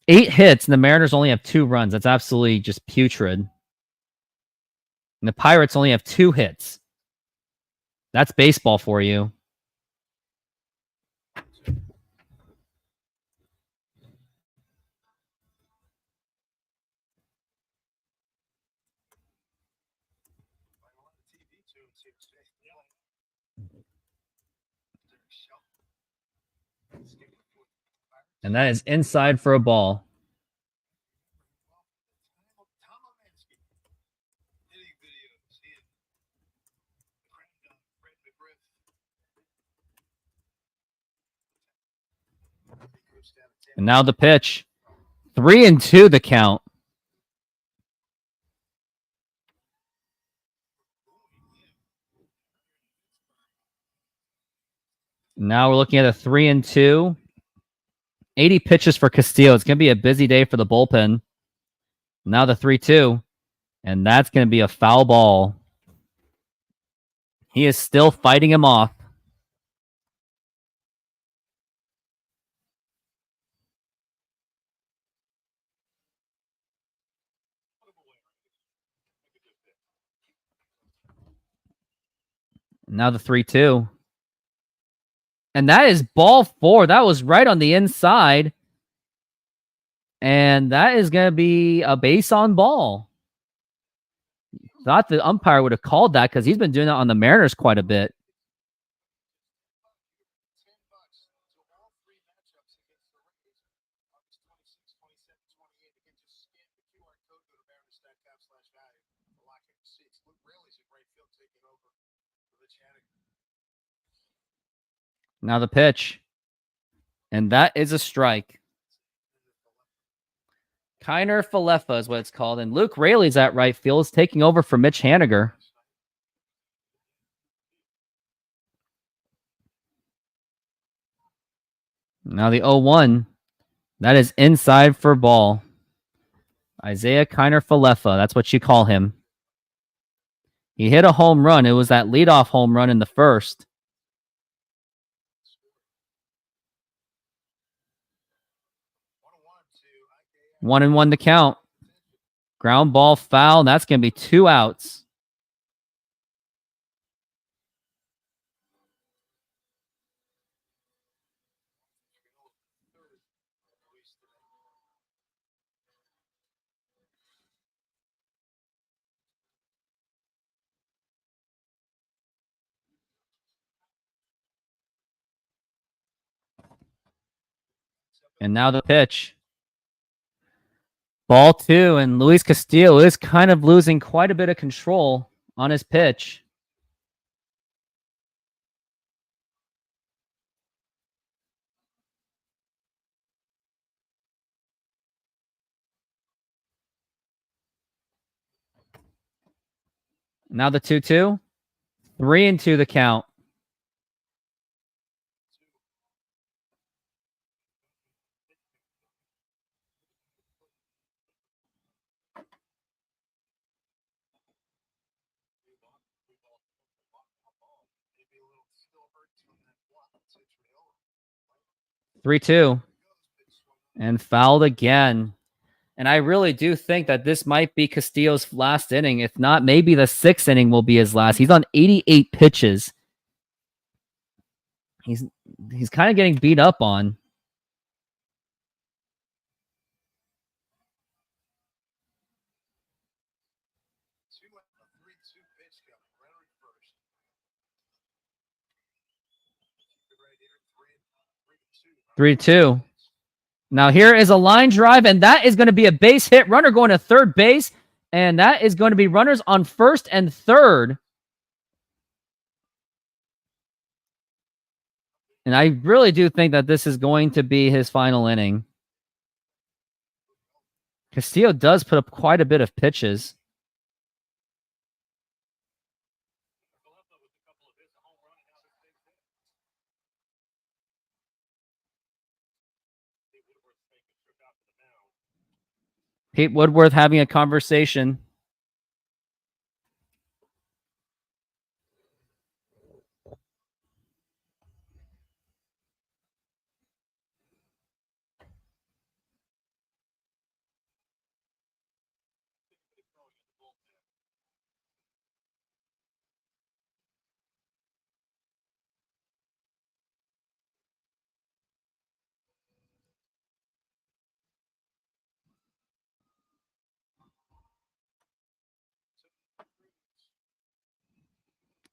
Eight hits, and the Mariners only have 2 runs. That's absolutely just putrid. And the Pirates only have 2 hits. That's baseball for you. And that is inside for a ball. And now the pitch. 3-2 the count. Now we're looking at a 3-2. 80 pitches for Castillo. It's going to be a busy day for the bullpen. Now the 3-2. And that's going to be a foul ball. He is still fighting him off. Now the 3-2. And that is ball 4. That was right on the inside. And that is going to be a base on ball. Thought the umpire would have called that because he's been doing that on the Mariners quite a bit. Now the pitch. And that is a strike. Kiner Falefa is what it's called. And Luke Raley's at right field, is taking over for Mitch Haniger. Now the 0-1. That is inside for ball. Isaiah Kiner Falefa. That's what you call him. He hit a home run. It was that leadoff home run in the first. 1-1 to count. Ground ball foul. That's going to be 2 outs. And now the pitch. Ball 2, and Luis Castillo is kind of losing quite a bit of control on his pitch. Now the 2-2. 3-2 the count. Three-two. And fouled again. And I really do think that this might be Castillo's last inning. If not, maybe the 6th inning will be his last. He's on 88 pitches. he's kind of getting beat up on. Three to two. Now here is a line drive, and that is going to be a base hit. Runner going to third base, and that is going to be runners on first and third. And I really do think that this is going to be his final inning. Castillo does put up quite a bit of pitches. Pete Woodworth having a conversation.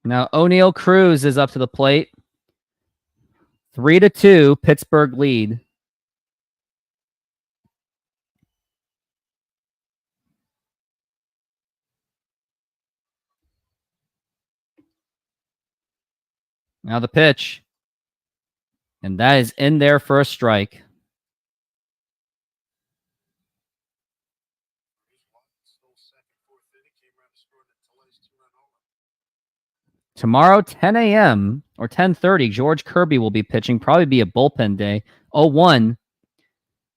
Now O'Neal Cruz is up to the plate. 3-2, Pittsburgh lead. Now the pitch. And that is in there for a strike. Tomorrow, 10 a.m. or 10:30, George Kirby will be pitching. Probably be a bullpen day. 0-1.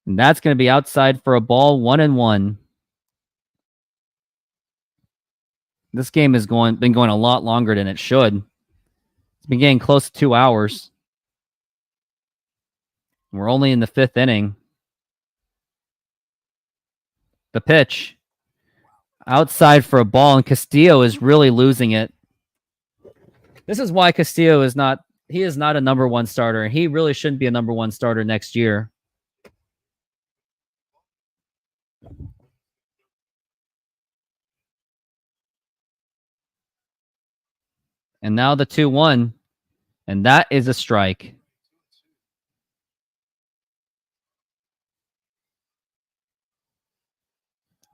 And that's going to be outside for a ball, 1-1. This game has been going a lot longer than it should. It's been getting close to 2 hours. We're only in the 5th inning. The pitch. Outside for a ball, and Castillo is really losing it. This is why Castillo is not a number one starter, and he really shouldn't be a number one starter next year. And now the 2-1, and that is a strike.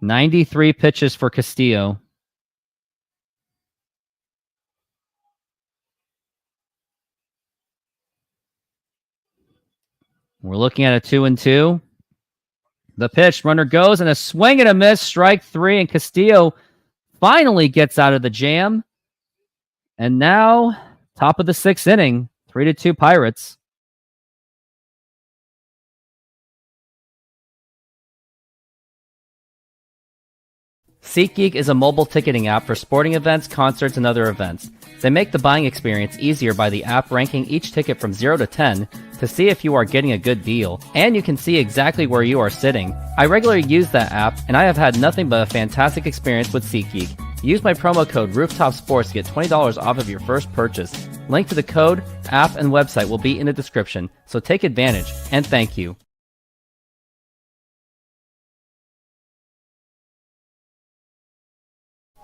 "93 pitches for Castillo. We're looking at a 2-2. The pitch, runner goes, and a swing and a miss, strike 3, and Castillo finally gets out of the jam. And now, top of the 6th inning, 3-2 Pirates. SeatGeek is a mobile ticketing app for sporting events, concerts, and other events. They make the buying experience easier by the app ranking each ticket from 0 to 10 to see if you are getting a good deal, and you can see exactly where you are sitting. I regularly use that app, and I have had nothing but a fantastic experience with SeatGeek. Use my promo code RoofTopSports to get $20 off of your first purchase. Link to the code, app, and website will be in the description, so take advantage, and thank you.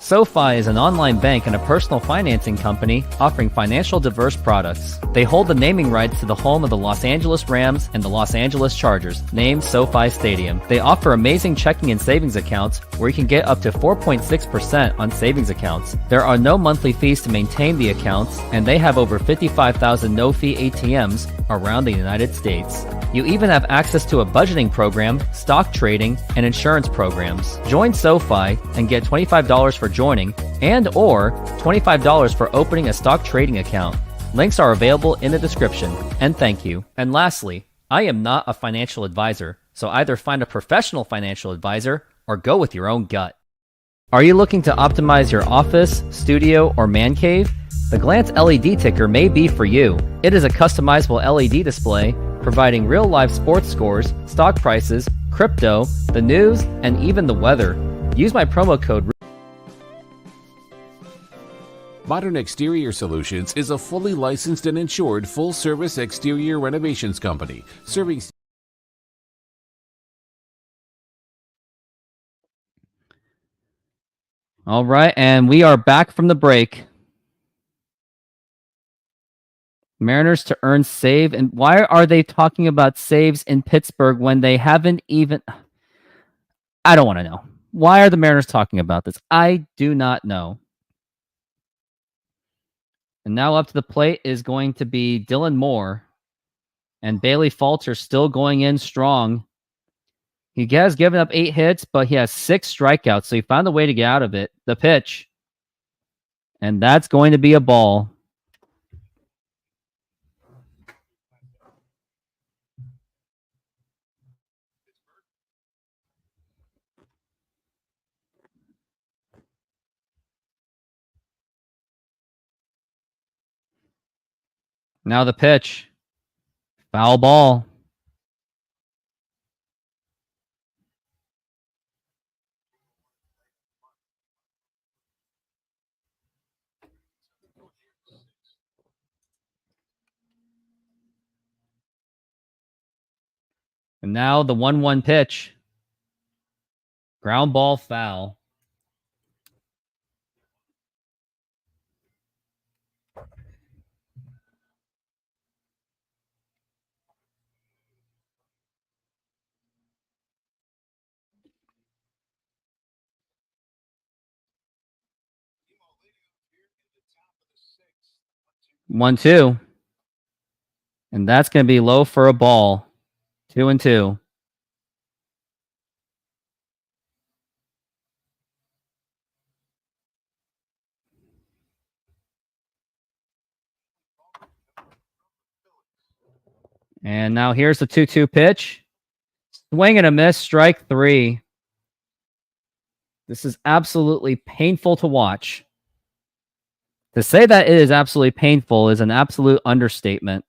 SoFi is an online bank and a personal financing company offering financial diverse products. They hold the naming rights to the home of the Los Angeles Rams and the Los Angeles Chargers, named SoFi Stadium. They offer amazing checking and savings accounts where you can get up to 4.6% on savings accounts. There are no monthly fees to maintain the accounts, and they have over 55,000 no-fee ATMs around the United States. You even have access to a budgeting program, stock trading, and insurance programs. Join SoFi and get $25 for joining and or $25 for opening a stock trading account. Links are available in the description, and thank you. And lastly, I am not a financial advisor, so either find a professional financial advisor or go with your own gut. Are you looking to optimize your office, studio, or man cave? The Glance LED ticker may be for you. It is a customizable LED display providing real-life sports scores, stock prices, crypto, the news, and even the weather. Use my promo code Modern Exterior Solutions is a fully licensed and insured full-service exterior renovations company serving. All right, and we are back from the break. Mariners to earn save. And why are they talking about saves in Pittsburgh when they haven't even... I don't want to know. Why are the Mariners talking about this? I do not know. And now up to the plate is going to be Dylan Moore. And Bailey Falter still going in strong. He has given up 8 hits, but he has 6 strikeouts, so he found a way to get out of it. The pitch. And that's going to be a ball. Now the pitch. Foul ball. And now the 1-1 pitch. Ground ball foul. One, two. And that's going to be low for a ball. 2-2. And now here's the 2-2 pitch. Swing and a miss, strike 3. This is absolutely painful to watch. To say that it is absolutely painful is an absolute understatement.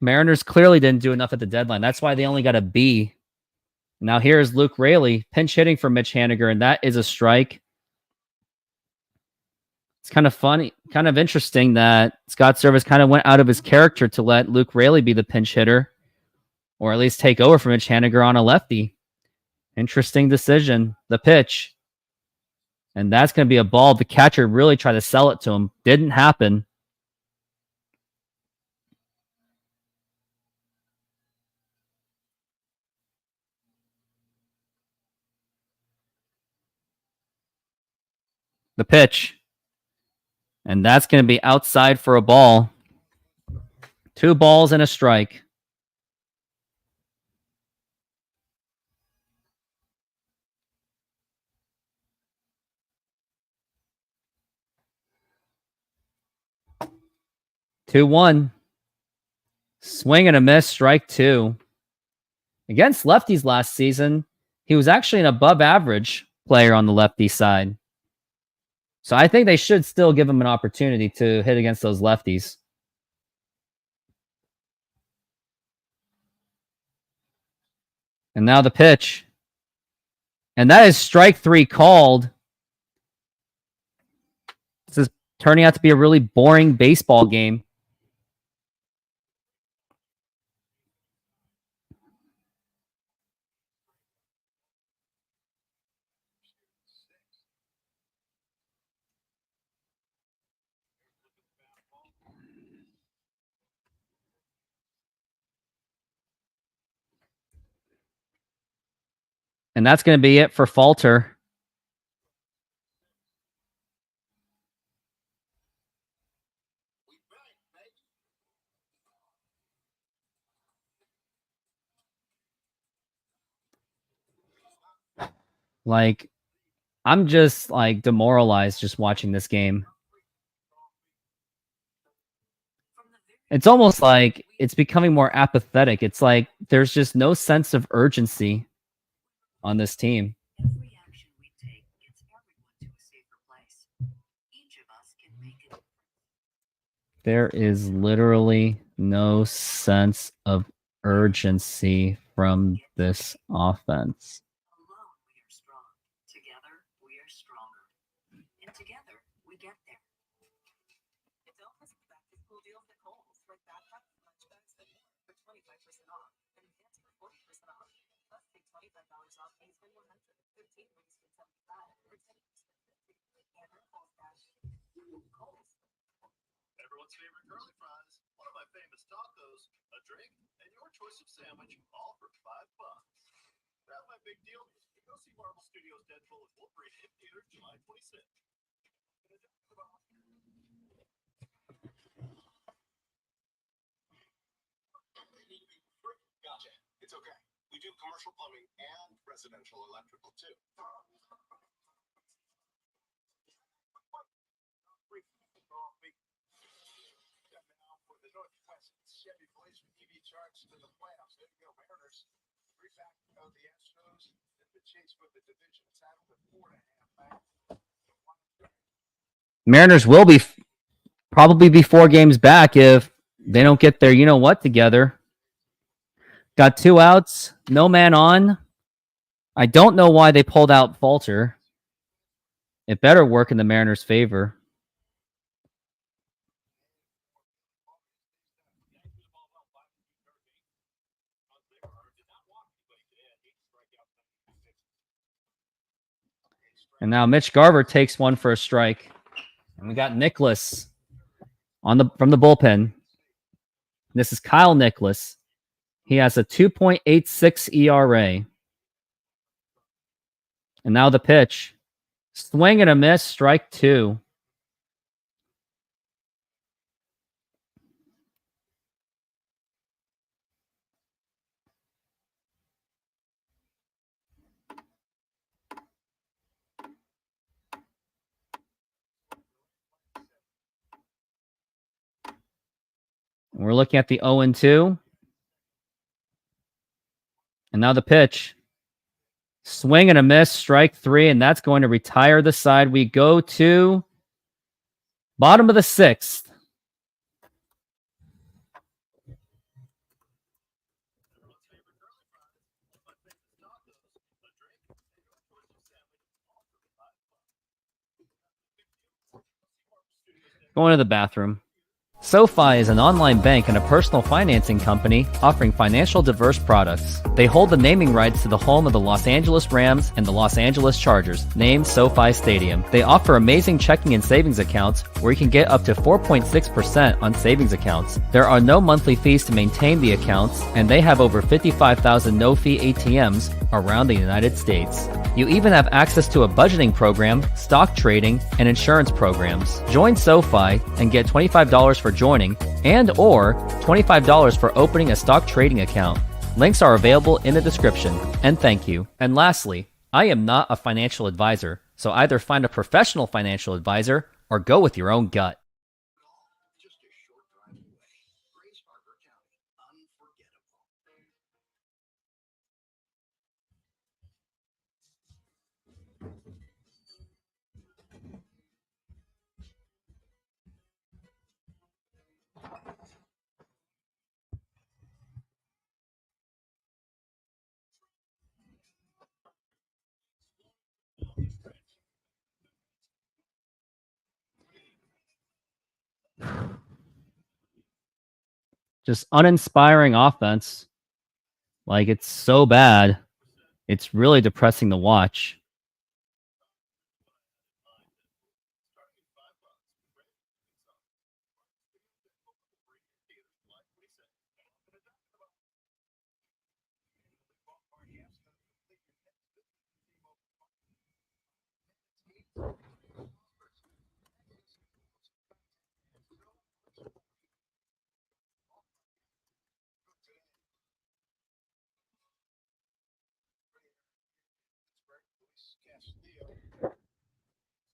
Mariners clearly didn't do enough at the deadline. That's why they only got a B. Now here's Luke Raley pinch hitting for Mitch Haniger, and that is a strike. It's kind of funny, kind of interesting that Scott Service kind of went out of his character to let Luke Raley be the pinch hitter, or at least take over from Mitch Haniger on a lefty. Interesting decision. The pitch. And that's going to be a ball. The catcher really tried to sell it to him. Didn't happen. The pitch. And that's going to be outside for a ball. 2 balls and a strike. 2-1. Swing and a miss, strike 2. Against lefties last season, he was actually an above average player on the lefty side. So I think they should still give him an opportunity to hit against those lefties. And now the pitch. And that is strike 3 called. This is turning out to be a really boring baseball game. And that's going to be it for Falter. Like, I'm just like demoralized just watching this game. It's almost like it's becoming more apathetic. It's like there's just no sense of urgency on this team. Every action we take gets everyone to a safer place. Each of us can make it. There is literally No sense of urgency from this offense. Alone we are strong. Together we are stronger. And together we get there. Don't miss the back to school deals at Kohl's, with backpacks, lunch bags, and more for 25% off, and pants for 40% off. Plus, take $25 off when you spend 100, 15 when you spend 75, or 10% 50. And our Kohl's dash. Kohl's. Everyone's favorite curly fries, one of my famous tacos, a drink, and your choice of sandwich, all for $5. Grab my big deal. Go see Marvel Studios' Deadpool and Wolverine in theaters July 26th. Gotcha. It's okay. We do commercial plumbing and residential electrical too. Now for the Northwest Chevy Blaze with EV charge to the playoffs. There you go, Mariners. 3 back of the Astros in the chase for the division title with 4.5 back. Mariners will be probably be 4 games back if they don't get their you know what together. Got 2 outs, no man on. I don't know why they pulled out Falter. It better work in the Mariners' favor. And now Mitch Garver takes one for a strike. And we got Nicholas from the bullpen. This is Kyle Nicholas. He has a 2.86 ERA. And now the pitch. Swing and a miss, strike 2. We're looking at the 0-2. And now the pitch. Swing and a miss, strike 3, and that's going to retire the side. We go to bottom of the 6th. Going to the bathroom. SoFi is an online bank and a personal financing company offering financial diverse products. They hold the naming rights to the home of the Los Angeles Rams and the Los Angeles Chargers, named SoFi Stadium. They offer amazing checking and savings accounts where you can get up to 4.6% on savings accounts. There are no monthly fees to maintain the accounts, and they have over 55,000 no-fee ATMs around the United States. You even have access to a budgeting program, stock trading, and insurance programs. Join SoFi and get $25 for joining and or $25 for opening a stock trading account. Links are available in the description. And thank you. And lastly, I am not a financial advisor, so either find a professional financial advisor or go with your own gut. Just a short drive away. Grace Harbor County. Unforgettable. Just uninspiring offense. Like, it's so bad. It's really depressing to watch.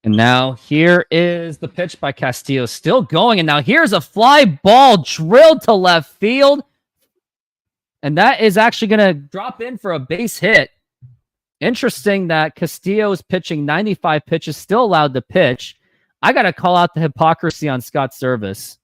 And now here is the pitch by Castillo, still going. And now here's a fly ball drilled to left field. And that is actually going to drop in for a base hit. Interesting that Castillo is pitching 95 pitches, still allowed to pitch. I got to call out the hypocrisy on Scott Service.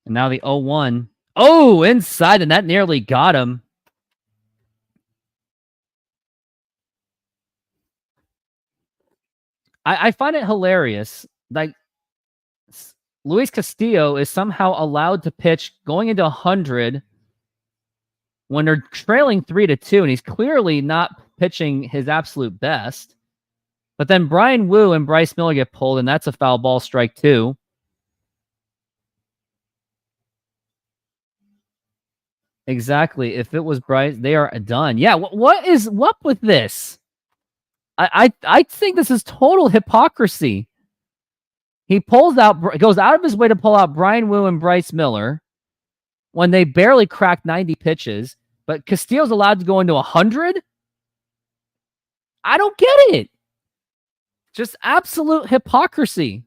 And now the 0-1. Oh, inside, and that nearly got him. I find it hilarious. Like, Luis Castillo is somehow allowed to pitch going into 100 when they're trailing 3-2, and he's clearly not pitching his absolute best. But then Brian Wu and Bryce Miller get pulled, and that's a foul ball, strike 2. Exactly. If it was Bryce, they are done. Yeah. What is up with this? I think this is total hypocrisy. He goes out of his way to pull out Brian Wu and Bryce Miller when they barely cracked 90 pitches, but Castillo's allowed to go into 100? I don't get it. Just absolute hypocrisy.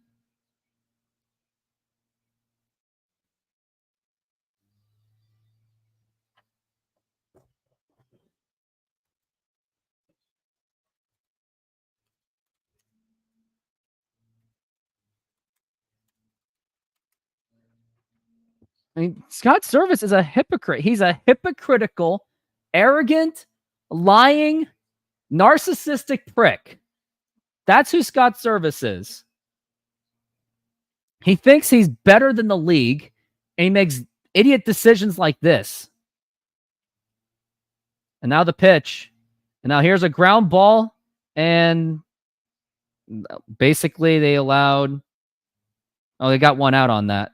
I mean, Scott Service is a hypocrite. He's a hypocritical, arrogant, lying, narcissistic prick. That's who Scott Service is. He thinks he's better than the league, and he makes idiot decisions like this. And now the pitch. And now here's a ground ball, and basically they allowed... Oh, they got one out on that.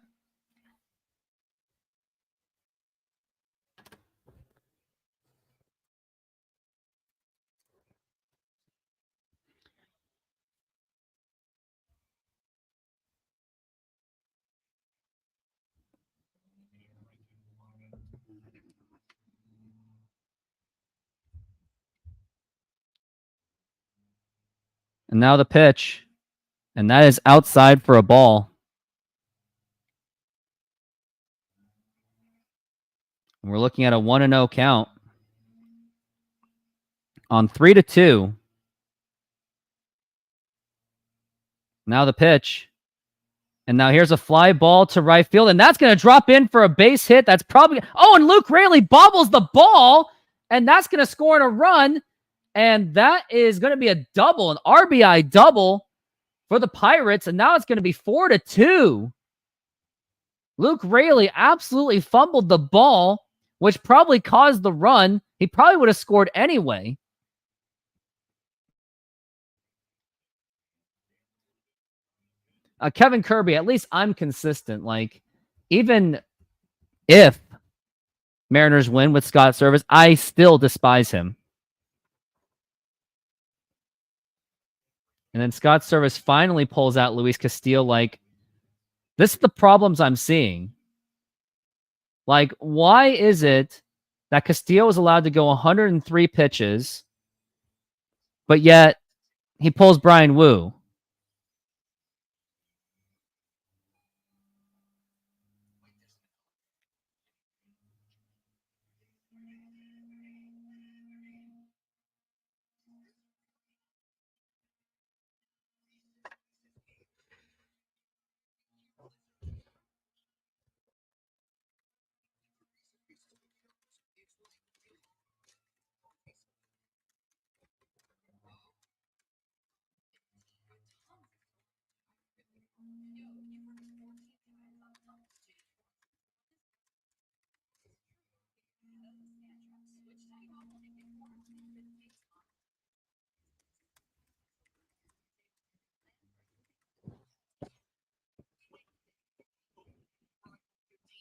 And now the pitch. And that is outside for a ball. We're looking at a 1-0 count. On 3-2. Now the pitch. And now here's a fly ball to right field. And that's going to drop in for a base hit. That's probably... Oh, and Luke Raley bobbles the ball. And that's going to score in a run. And that is going to be a double, an RBI double for the Pirates. And now it's going to be 4-2. Luke Raley absolutely fumbled the ball, which probably caused the run. He probably would have scored anyway. Kevin Kirby, at least I'm consistent. Like, even if Mariners win with Scott Service, I still despise him. And then Scott Service finally pulls out Luis Castillo. Like, this is the problems I'm seeing. Like, why is it that Castillo is allowed to go 103 pitches, but yet he pulls Brian Wu?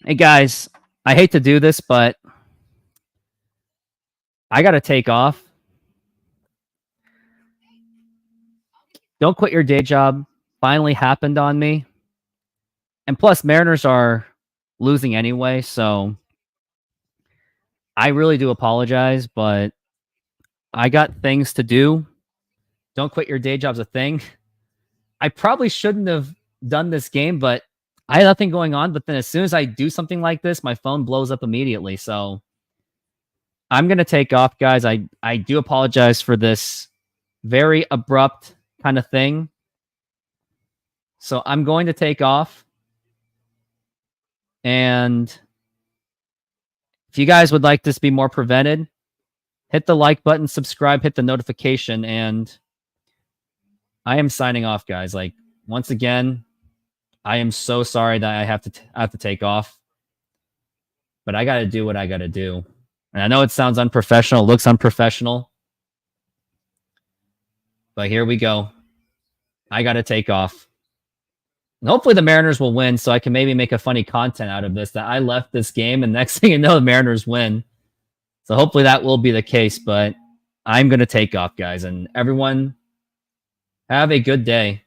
Hey guys, I hate to do this, but I got to take off. Don't quit your day job finally happened on me. And plus, Mariners are losing anyway, so I really do apologize, but I got things to do. Don't quit your day job's a thing. I probably shouldn't have done this game, but I had nothing going on. But then as soon as I do something like this, my phone blows up immediately. So I'm going to take off, guys. I do apologize for this very abrupt kind of thing. So I'm going to take off. And if you guys would like this to be more prevented, hit the like button, subscribe, hit the notification, and I am signing off, guys. Like, once again, I am so sorry that I have to take off, but I got to do what I got to do. And I know it sounds unprofessional, looks unprofessional, but here we go. I got to take off. And hopefully the Mariners will win, so I can maybe make a funny content out of this, that I left this game, and next thing you know, the Mariners win. So hopefully that will be the case, but I'm going to take off, guys. And everyone, have a good day.